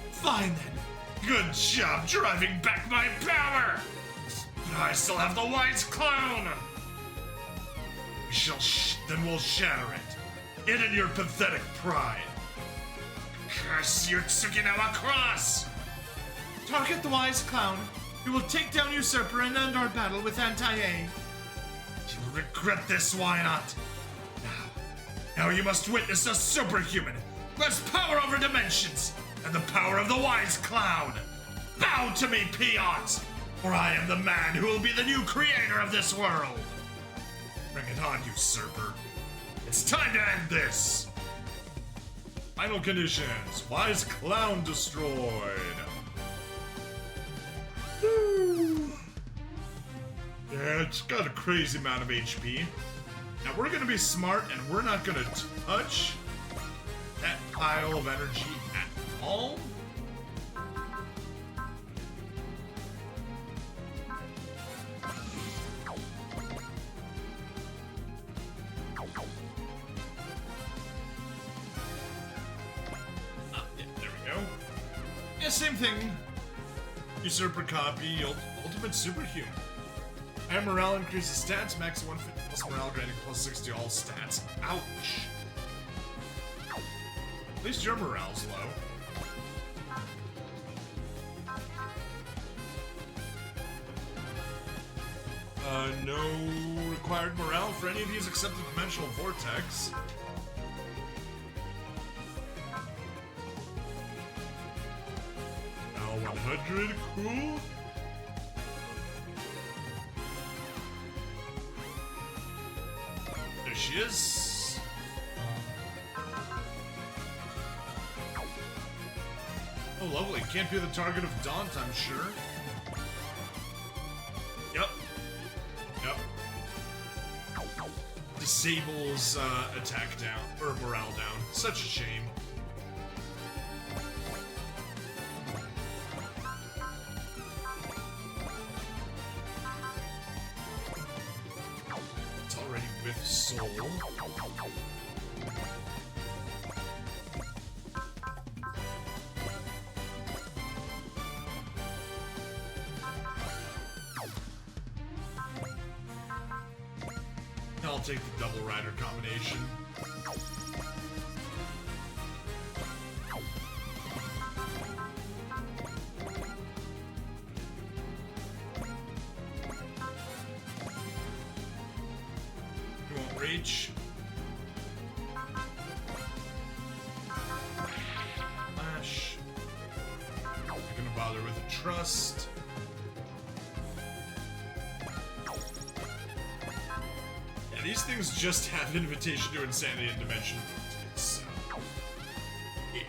Fine then. Good job driving back my power! But I still have the wise clown! Then we'll shatter it. It and your pathetic pride. Curse your Tsukinewa cross! Target the wise clown. We will take down Usurper and end our battle with Anti-A. You'll regret this, why not? Now you must witness a superhuman who has power over dimensions and the power of the wise clown. Bow to me, peons, for I am the man who will be the new creator of this world. Bring it on, Usurper. It's time to end this. Final conditions. Wise clown destroyed. Woo. Yeah, it's got a crazy amount of HP. Now we're gonna be smart and we're not gonna touch that pile of energy at all. Yeah, there we go. Yeah, same thing. Usurper copy, ultimate superhuman. Higher morale increases stats, max 150 plus morale, granting plus 60 to all stats. Ouch. At least your morale's low. No required morale for any of these except the Dimensional Vortex. L100, cool. There she is. Oh, lovely. Can't be the target of Daunt, I'm sure. Yep. Yep. Disables attack down, or morale down. Such a shame. It's already with Soul. I'll take the double rider combination. You won't reach. Flash. Not gonna bother with a trust. These things just have Invitation to Insanity and Dimension. So, yeah.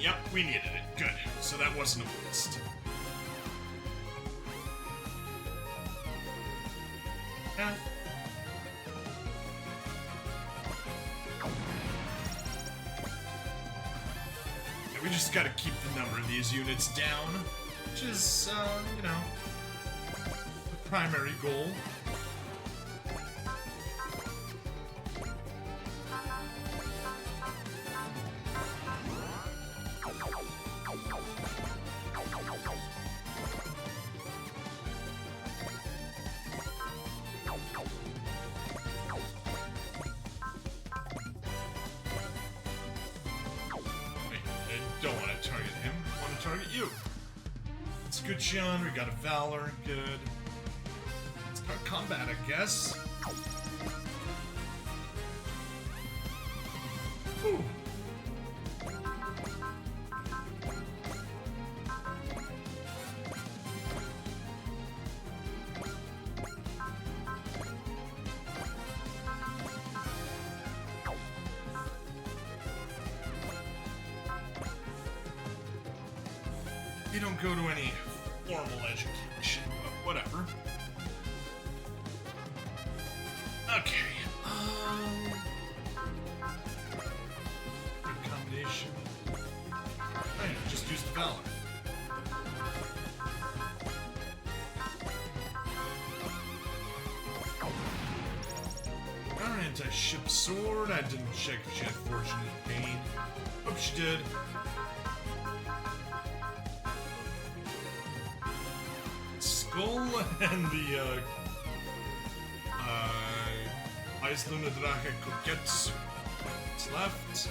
Yep, we needed it. Good. So that wasn't a waste. Yeah. We just gotta keep the number of these units down, which is, you know, the primary goal. Don't want to target him. I want to target you. It's good, Sean. We got a Valor. Good. Let's start combat, I guess. Ooh. You don't go to any formal education, but whatever. Okay, good combination. Oh yeah, just use the Valor. Our anti-ship sword. I didn't check if she had Fortunate Pain. Hope she did. Skull and the Isluna Drache Koketsu. What's left?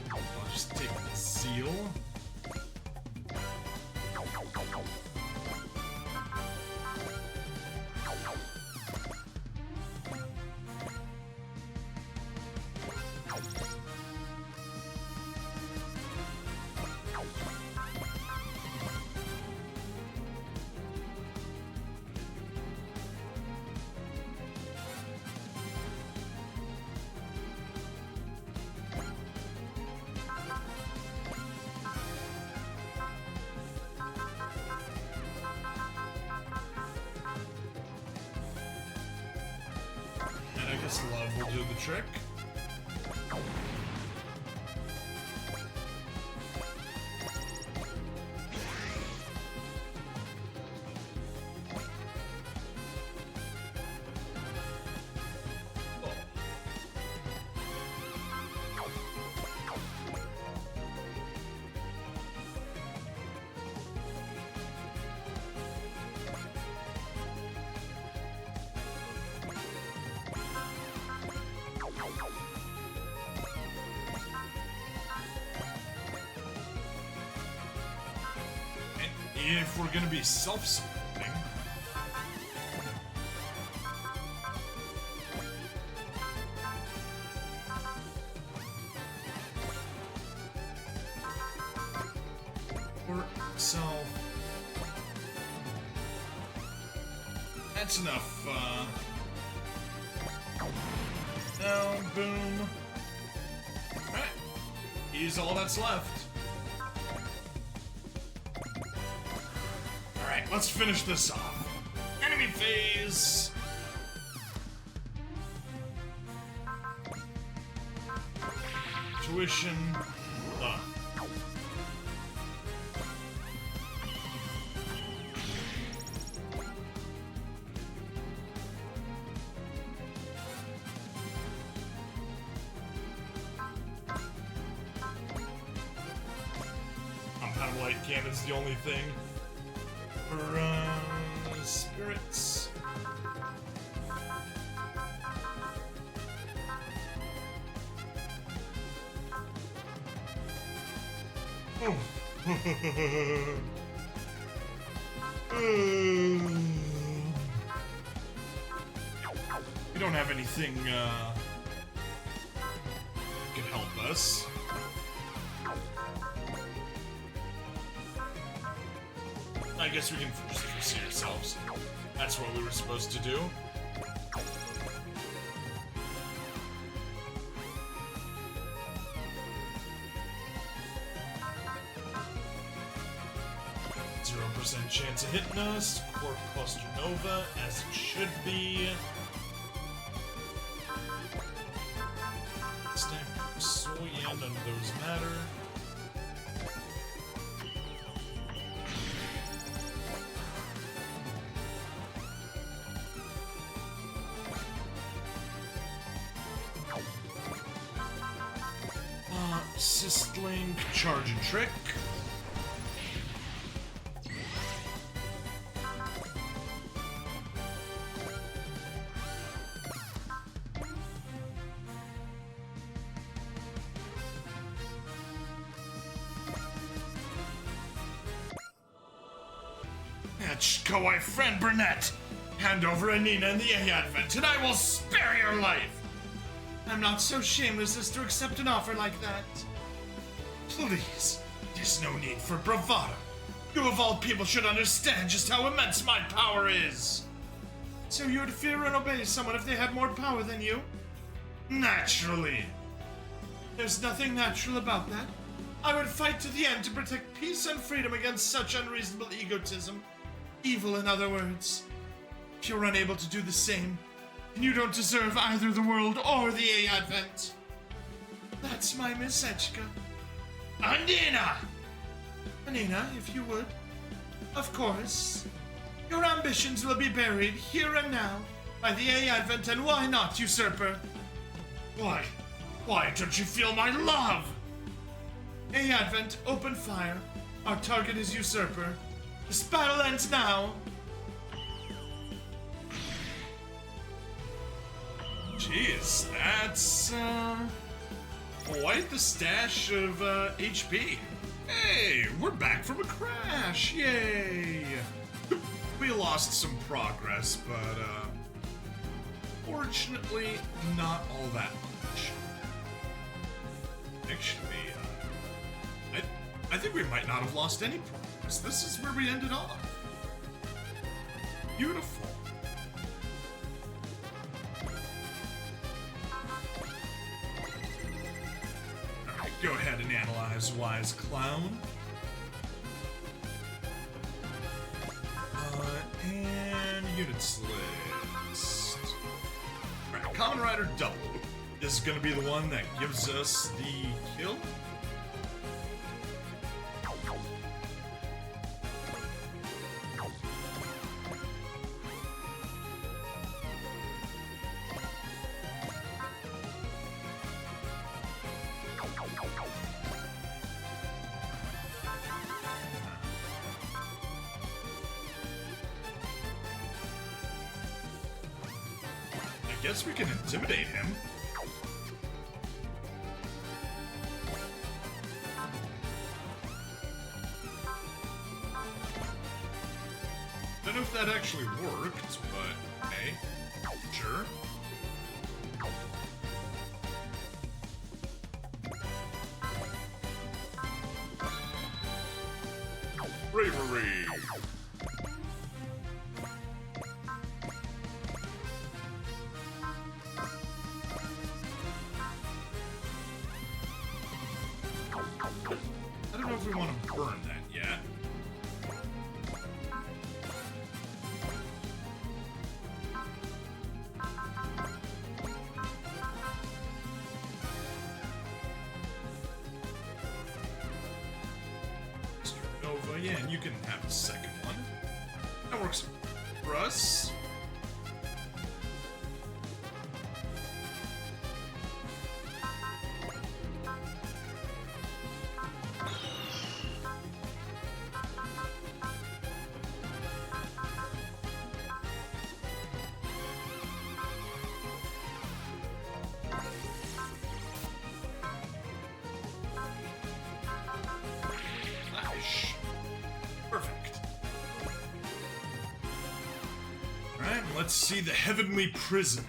I'll just take the Zeal. Ice Love will do the trick. If we're gonna be self-supporting, or self, that's enough. Down, boom. All right, he's all that's left. Alright, let's finish this off. Enemy phase! Tuition. Compound light cannon's the only thing. Spirits. Oh. We don't have anything could help us. I guess we can just see ourselves. That's what we were supposed to do. % chance of hitting us. Quark Cluster Nova, as it should be. Stack soy and none of those matter. Systlink, Charge and Trick. Echika, my friend Burnett! Hand over Anina and the A-Advent, and I will spare your life! I'm not so shameless as to accept an offer like that. Please, there's no need for bravado. You of all people should understand just how immense my power is. So you would fear and obey someone if they had more power than you? Naturally. There's nothing natural about that. I would fight to the end to protect peace and freedom against such unreasonable egotism. Evil, in other words. If you're unable to do the same, then you don't deserve either the world or the A-Advent. That's my Miss Echika. Anina! Anina, if you would. Of course. Your ambitions will be buried here and now by the A-Advent, and why not, Usurper? Why don't you feel my love? A-Advent, open fire. Our target is Usurper. This battle ends now. Jeez, that's, quite the stash of, HP. Hey, we're back from a crash, yay! We lost some progress, but, fortunately, not all that much. Actually, I think we might not have lost any progress. This is where we ended off. Beautiful. Alright, go ahead and analyze Wise Clown. And units list. Alright, Kamen Rider Double is going to be the one that gives us the kill. I guess we can intimidate him. Don't know if that actually worked, but hey, sure. Bravery. I don't know if we want to burn that yet. Mr. Nova, yeah, and you can have the second one. That works for us. Perfect. Alright, let's see the heavenly prison.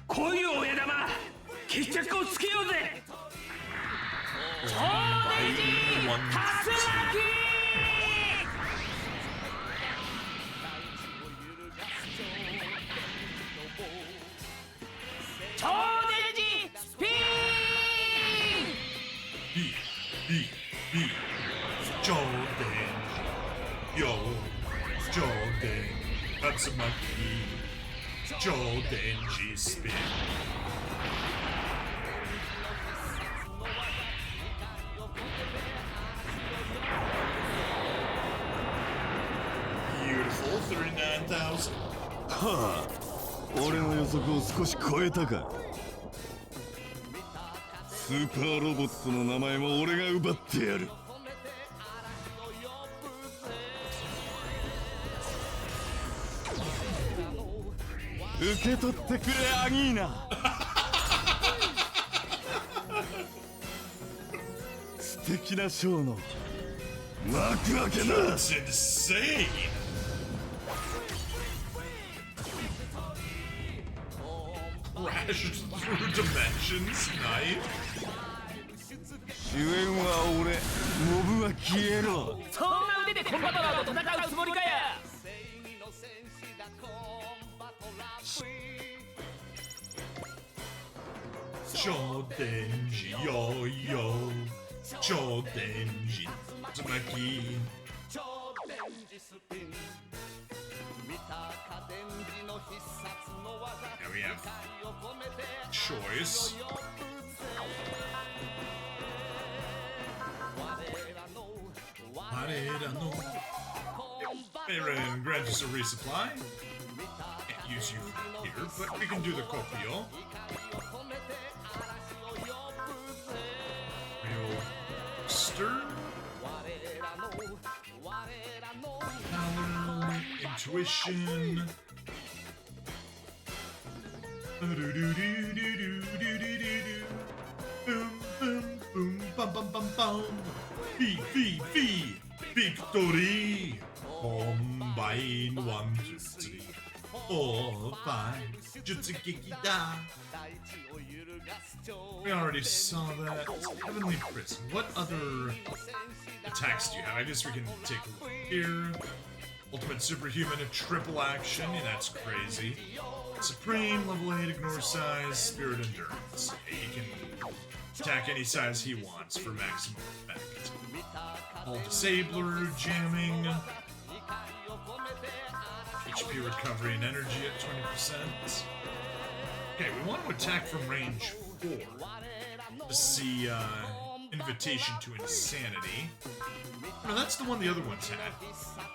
来いよ親玉決着をつけようぜ超デジ竜巻超デジスピン B Jordan Yo Jordan That's a monkey Jordan G spin Beautiful 39,000はあ、俺の予測を少し超えたか。スーパーロボットの名前も俺が奪ってやる。受け取ってくれアギーナ。素敵なショーの幕開けだ。 That's insane Crashed through dimensions nice 主演は俺、モブは消えろ。そんな腕でコンバトラーと戦うつもりかやJordan G Yo Yo Jordan G Tamaki Now we have choice. Aaron grants us a resupply. Can't use you here, but we can do the Kokyo. Real stir. Power, intuition. Boom, boom, boom, bum, bum, bum, bum. V. Victory. Combine 1, 2, 3, 4, 5. Jutsu Gekida. We already saw that. Heavenly Prison. What other attacks do you have? I guess we can take a look here. Ultimate Superhuman, a triple action. Yeah, that's crazy. Supreme, level 8, ignore size, Spirit Endurance. He can attack any size he wants for maximum effect. All Disabler, jamming. HP recovery and energy at 20%. Okay, we want to attack from range 4 to see Invitation to Insanity. No, that's the one the other ones had.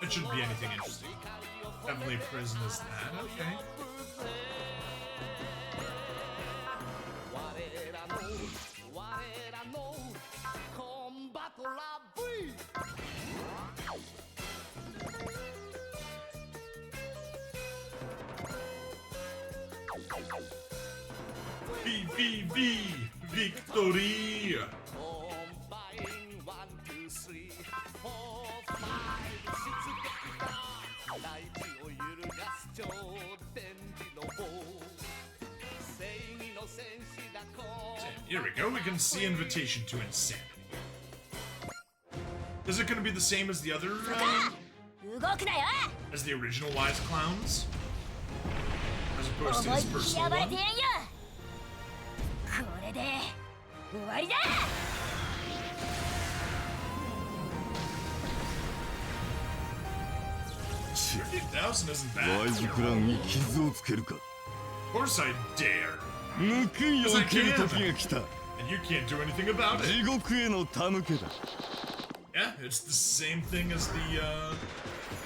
That shouldn't be anything interesting. Heavenly Prison is that, okay. VVV Victory! Here we go, we can see Invitation to Insanity. Is it going to be the same as the other, as the original Wise Clowns? As opposed to his personal one? $30,000 isn't bad. ワイズクラウンに傷をつけるか。 Of course I dare. 報いを受ける時が来た。 And you can't do anything about it. 地獄への手向けだ。 Yeah, it's the same thing as the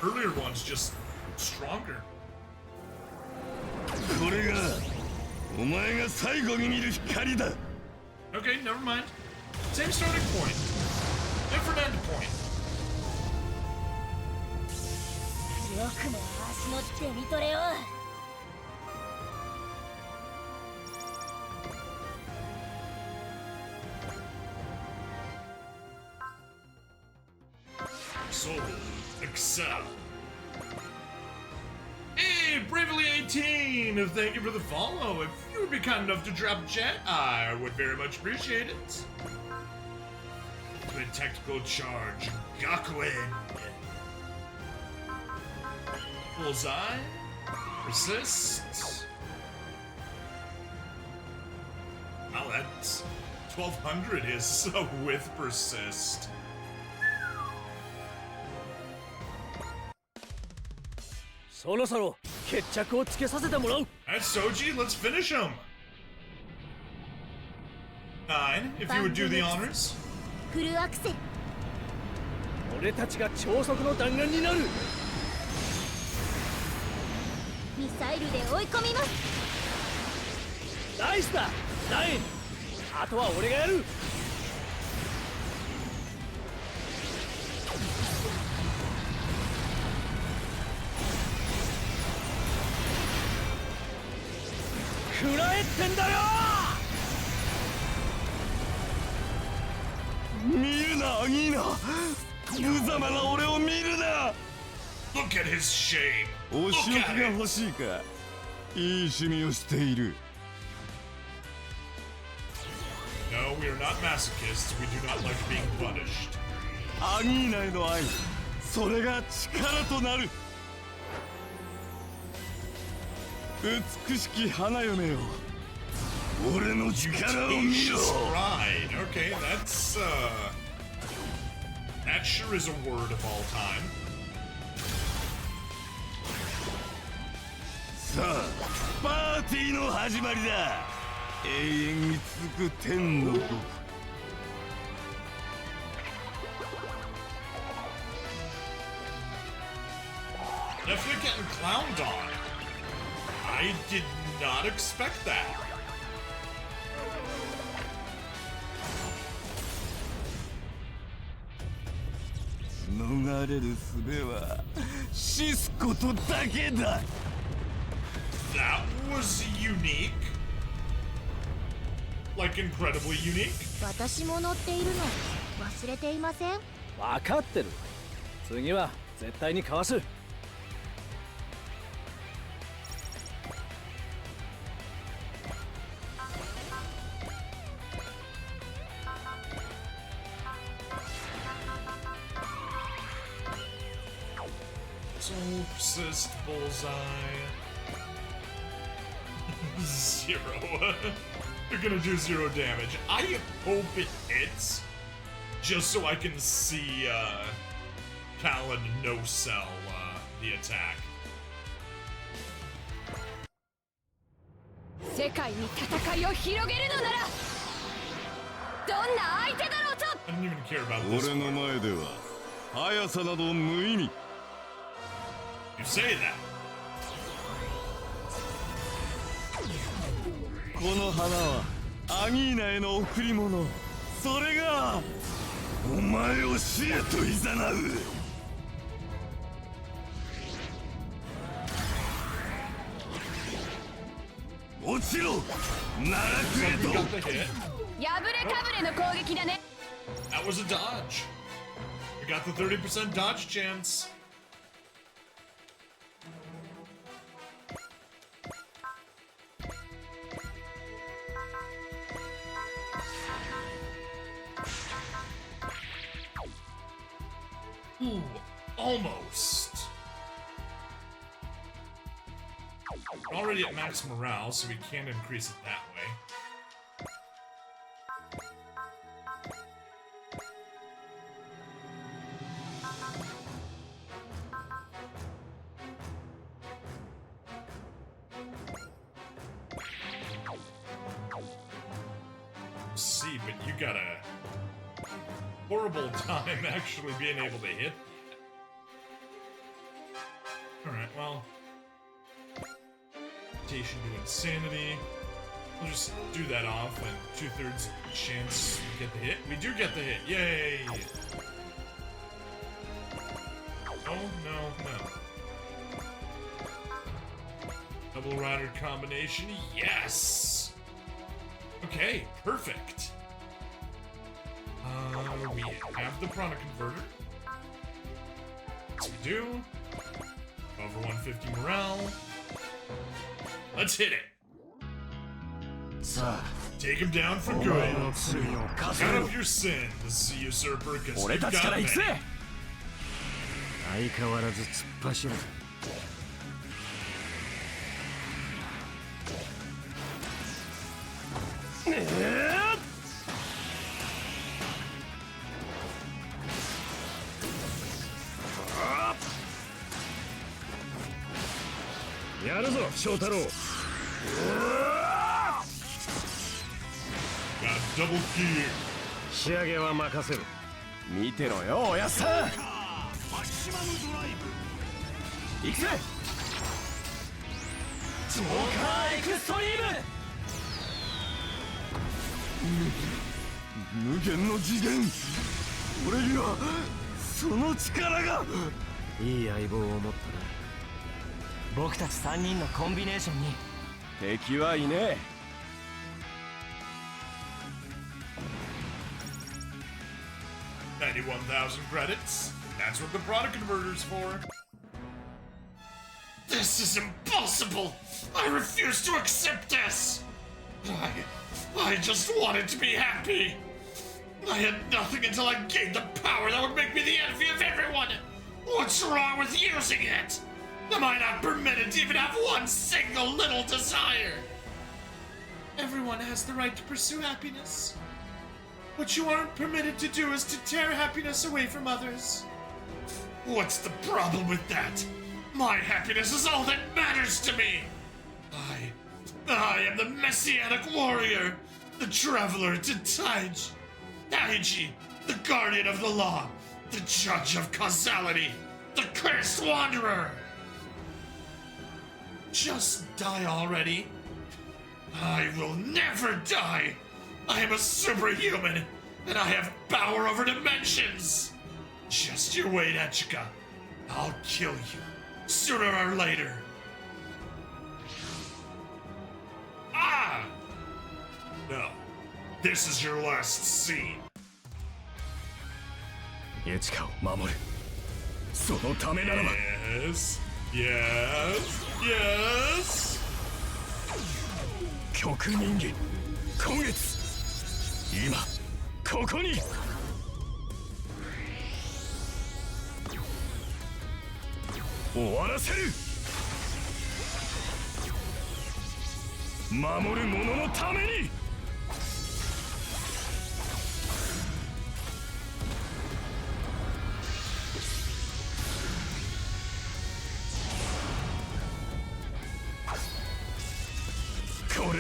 earlier ones, just stronger. これがお前が最後に見る光だ。 Okay, never mind. Same starting point. Different end point. よくも足のデミトレを。 Soul, excel. Hey, Bravely 18! Thank you for the follow. If you would be kind enough to drop a chat, I would very much appreciate it. Ultimate tactical charge, Gakuen. Bullseye. Resist. Wow, that's 1200 is with persist. Alright, Soji, let's finish him. 9, if you would do the honors. フルアクセル。俺たちが超速の弾丸になる。ミサイルで追い込みます。ナイスだ、ナイン。あとは俺がやる。食らえってんだよ。見るな、アギーナ。無様な俺を見るな。 Look at his shame. お Look 仕置き at が it. 欲しいか。いい趣味をしている。 No, we are not masochists. We do not like being punished. アギーナへの愛、それが力となる。美しき花嫁よ、俺の力を見ろ。 Tenacious pride. Okay, that's that sure is a word of all time. さあ、パーティーの始まりだ。永遠に続く天の国。 Definitely getting clowned on. I did not expect that. 逃れる術は死すことだけだ。 That was unique. Like incredibly unique. 私も乗っているの忘れていません？分かってる。次は絶対にかわす。 Soul persist, bullseye. 0. You're gonna do 0 damage. I hope it hits, just so I can see Callan no-sell the attack. 世界に戦いを広げるのならどんな相手だろうと I don't even care about this 俺の part. 前では速さなど無意味。 You say that. この花はアギーナへの贈り物。それがお前を死へと誘う。落ちろ奈落へ You と。 got the hit. 破れかぶれの攻撃だね That was a dodge. You got the 30% dodge chance. Ooh, almost. We're already at max morale, so we can't increase it that way. See, but you got a horrible time actually being able to hit. Alright, well. Temptation to insanity. We'll just do that off and 2/3 chance to get the hit. We do get the hit. Yay! Oh, no, no. Double rider combination. Yes! Okay, perfect. We have the prana converter. Yes, we do. Over 150 morale. Let's hit it. さあ Take him down for お good. 前の罪を課せ Count ろ up your sins, Usurper, because 俺 you've たちか got ら行くぜ many. 相変わらず突っ走るやるぞ翔太郎 Got a double gear. 仕上げは任せる見てろよおやっさん行くぜジョーカーエクストリーム無限の次元。俺にはその力が。いい相棒を持ったな僕たち3人のコンビネーションに敵はいねえ。 91,000 credits. That's what the product converter's for. This is impossible! I refuse to accept this! I just wanted to be happy! I had nothing until I gained the power that would make me the envy of everyone! What's wrong with using it? Am I not permitted to even have one single little desire? Everyone has the right to pursue happiness. What you aren't permitted to do is to tear happiness away from others. What's the problem with that? My happiness is all that matters to me! I am the Messianic warrior, the traveler to Taiji, the guardian of the law, the judge of causality, the cursed wanderer! Just die already. I will never die! I am a superhuman, and I have power over dimensions! Just you wait, Echika. I'll kill you, sooner or later. Ah! No. This is your last scene. エチカを守るそのためならば Yes. Yes. Yes. 極人間今月今ここに終わらせる守る者のためにこ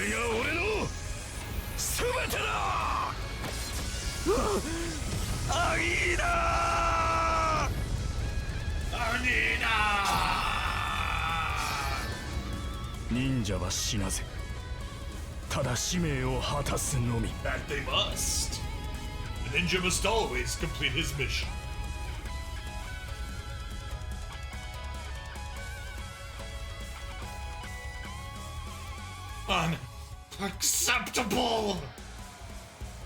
忍者は死なずただ使命を果たすのみ That they must. The ninja must always complete his mission. Unacceptable!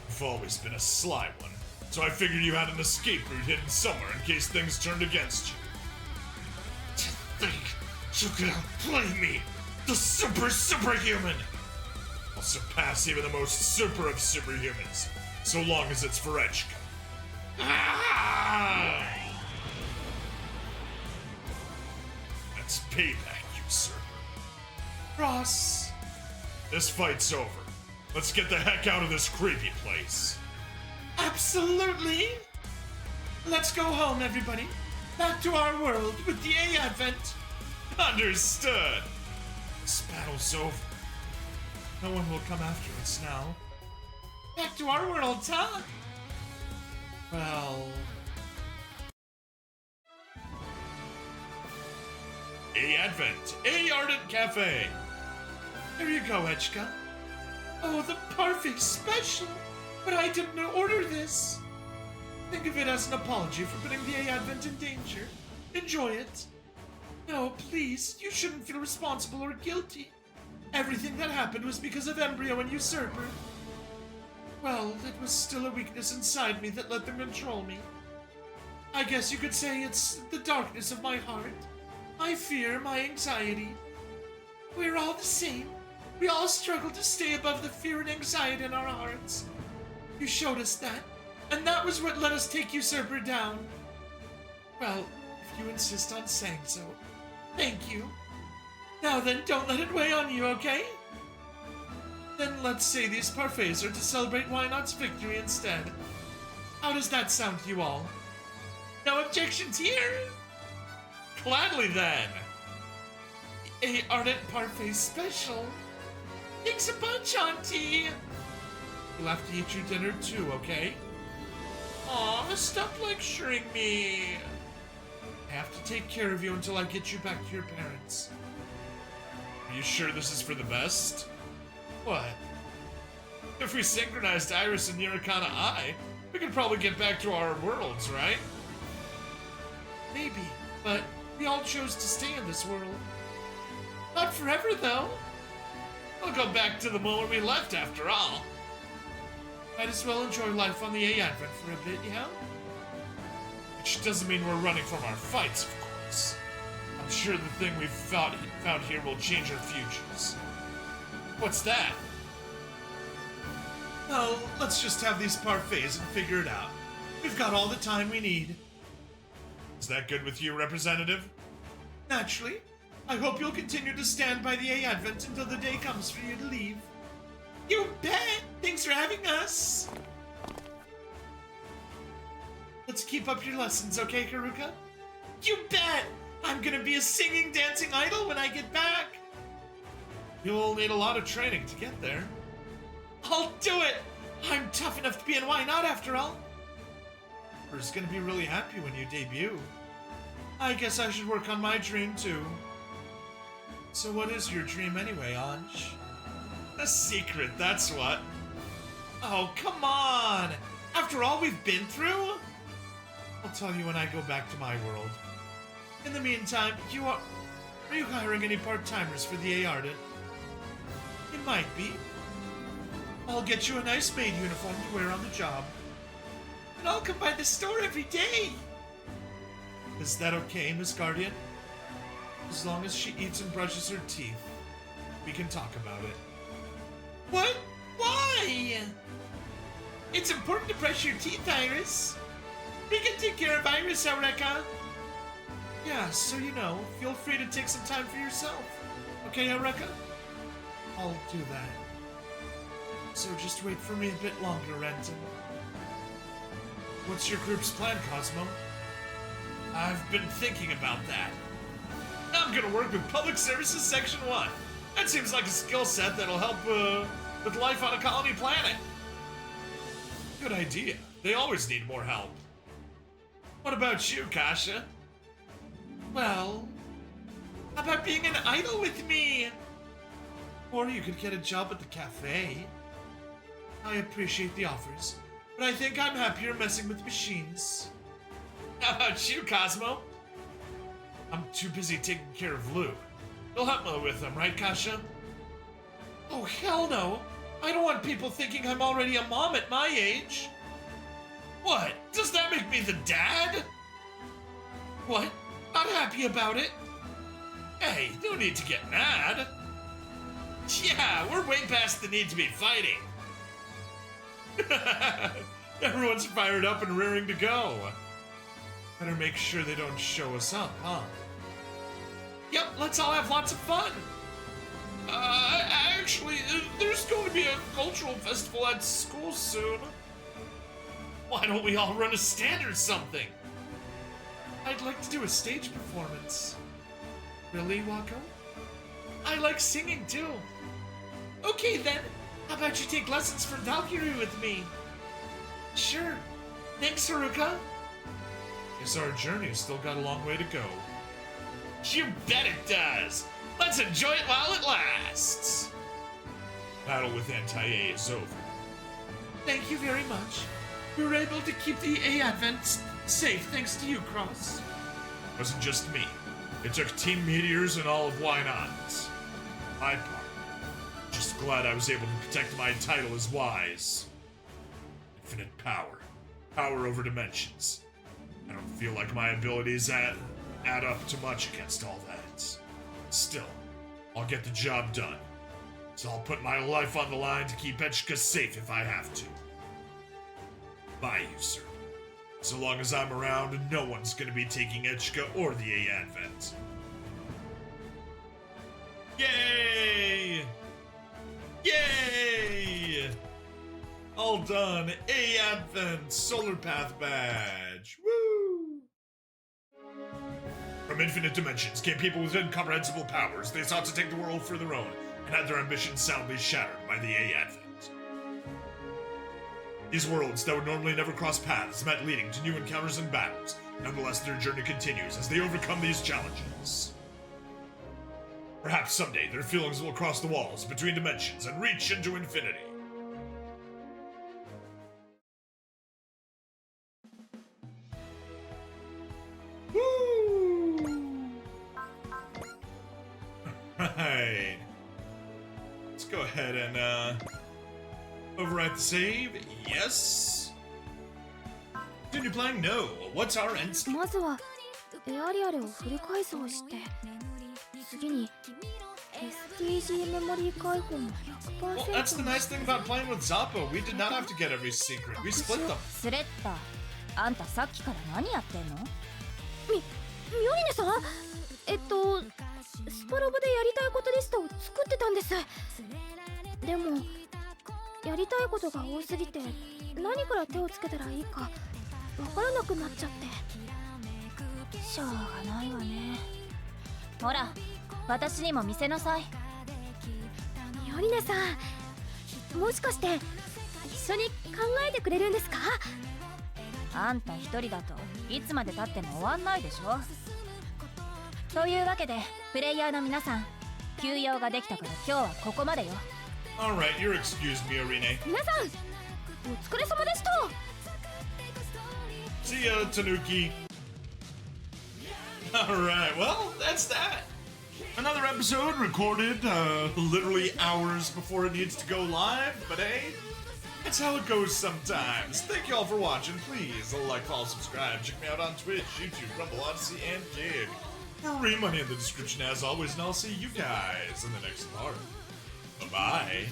You've always been a sly one, so I figured you had an escape route hidden somewhere in case things turned against you. To think you could outplay me, the superhuman! I'll surpass even the most super of superhumans, so long as it's for Echika. Ah! That's payback, Usurper. Ross. This fight's over. Let's get the heck out of this creepy place. Absolutely. Let's go home, everybody. Back to our world with the A Advent. Understood. This battle's over. No one will come after us now. Back to our world, huh? Well... A Advent, A Ardent Cafe. Here you go, Echika. Oh, the parfait special! But I didn't order this. Think of it as an apology for putting the A Advent in danger. Enjoy it. No, please, you shouldn't feel responsible or guilty. Everything that happened was because of Embryo and Usurper. Well, it was still a weakness inside me that let them control me. I guess you could say it's the darkness of my heart. My fear, my anxiety. We're all the same. We all struggle to stay above the fear and anxiety in our hearts. You showed us that, and that was what let us take Usurper down. Well, if you insist on saying so, thank you. Now then, don't let it weigh on you, okay? Then let's say these parfaits are to celebrate Why Not's victory instead. How does that sound to you all? No objections here? Gladly then. A Ardent Parfait special. Thanks a bunch, Auntie. You'll have to eat your dinner too, okay? Aw, stop lecturing me. I have to take care of you until I get you back to your parents. Are you sure this is for the best? What? If we synchronized Iris and Nirikana Eye, we could probably get back to our worlds, right? Maybe, but we all chose to stay in this world. Not forever, though. We'll go back to the moment we left after all. Might as well enjoy life on the A Advent for a bit, yeah? Which doesn't mean we're running from our fights, of course. I'm sure the thing we've found here will change our futures. What's that? Well, let's just have these parfaits and figure it out. We've got all the time we need. Is that good with you, Representative? Naturally. I hope you'll continue to stand by the A Advent until the day comes for you to leave. You bet! Thanks for having us! Let's keep up your lessons, okay, Haruka? You bet! I'm gonna be a singing, dancing idol when I get back! You'll need a lot of training to get there. I'll do it! I'm tough enough to be in Why Not, after all. We're gonna be really happy when you debut. I guess I should work on my dream, too. So what is your dream anyway, Anj? A secret, that's what. Oh, come on! After all we've been through? I'll tell you when I go back to my world. In the meantime, are you hiring any part-timers for the A Ardent? It might be. I'll get you a nice maid uniform to wear on the job. And I'll come by the store every day! Is that okay, Miss Guardian? As long as she eats and brushes her teeth, we can talk about it. What? Why? It's important to brush your teeth, Iris. We can take care of Iris, Eureka. Yeah, so you know, feel free to take some time for yourself. Okay, Eureka? I'll do that. So just wait for me a bit longer, Renton. What's your group's plan, Cosmo? I've been thinking about that. I'm gonna work with Public Services Section 1. That seems like a skill set that'll help with life on a colony planet. Good idea. They always need more help. What about you, Kasha? Well, how about being an idol with me? Or you could get a job at the cafe. I appreciate the offers, but I think I'm happier messing with machines. How about you, Cosmo? I'm too busy taking care of Lou. You'll help me with him, right, Kasha? Oh, hell no! I don't want people thinking I'm already a mom at my age. What? Does that make me the dad? What? Not happy about it? Hey, no need to get mad. Yeah, we're way past the need to be fighting. Everyone's fired up and raring to go. Better make sure they don't show us up, huh? Yep, let's all have lots of fun. Actually, there's going to be a cultural festival at school soon. Why don't we all run a stand or something? I'd like to do a stage performance. Really, Wako? I like singing too. Okay then, how about you take lessons from Valkyrie with me? Sure. Thanks, Haruka. Guess our journey's still got a long way to go. You bet it does! Let's enjoy it while it lasts! Battle with Anti-A is over. Thank you very much. We were able to keep the A Advent safe thanks to you, Cross. It wasn't just me. It took Team Meteors and all of Why Not. My part. Just glad I was able to protect my title as Wise. Infinite power. Power over dimensions. I don't feel like my abilities add up to much against all that. Still, I'll get the job done. So I'll put my life on the line to keep Echika safe if I have to. Bye, Usurper. So long as I'm around, no one's gonna be taking Echika or the A Advent. Yay! Yay! All done. A Advent Solar Path Badge. Woo! From infinite dimensions came people with incomprehensible powers. They sought to take the world for their own and had their ambitions soundly shattered by the A Advent. These worlds that would normally never cross paths met, leading to new encounters and battles. Nonetheless, their journey continues as they overcome these challenges. Perhaps someday their feelings will cross the walls between dimensions and reach into infinity. Woo! Right. Let's go ahead and overwrite the save. Yes. Continue playing? No. What's our end state? まずはエアリアルをフル改造して次に STG メモリー解放も Well, that's the nice thing about playing with Zappo. We did not have to get every secret. We split them. スレッタ、あんたさっきから何やってんの？ミオリネさんスパロボでやりたいことリストを作ってたんです。でもやりたいことが多すぎて何から手をつけたらいいかわからなくなっちゃって。しょうがないわね。ほら、私にも見せなさい。ミオリネさん、もしかして一緒に考えてくれるんですか？あんた一人だといつまで経っても終わんないでしょ。というわけでプレイヤーの皆さん、休養ができたから今日はここまでよ。Alright, you're excused, Miorine. 皆さん、お疲れ様でした。See ya, Tanuki. Alright, well, that's that. Another episode recorded literally hours before it needs to go live, but hey, that's how it goes sometimes. Thank you all for watching. Please like, follow, subscribe. Check me out on Twitch, YouTube, Rumble, Odyssey, and Gig. Free money in the description as always, and I'll see you guys in the next part. Bye-bye.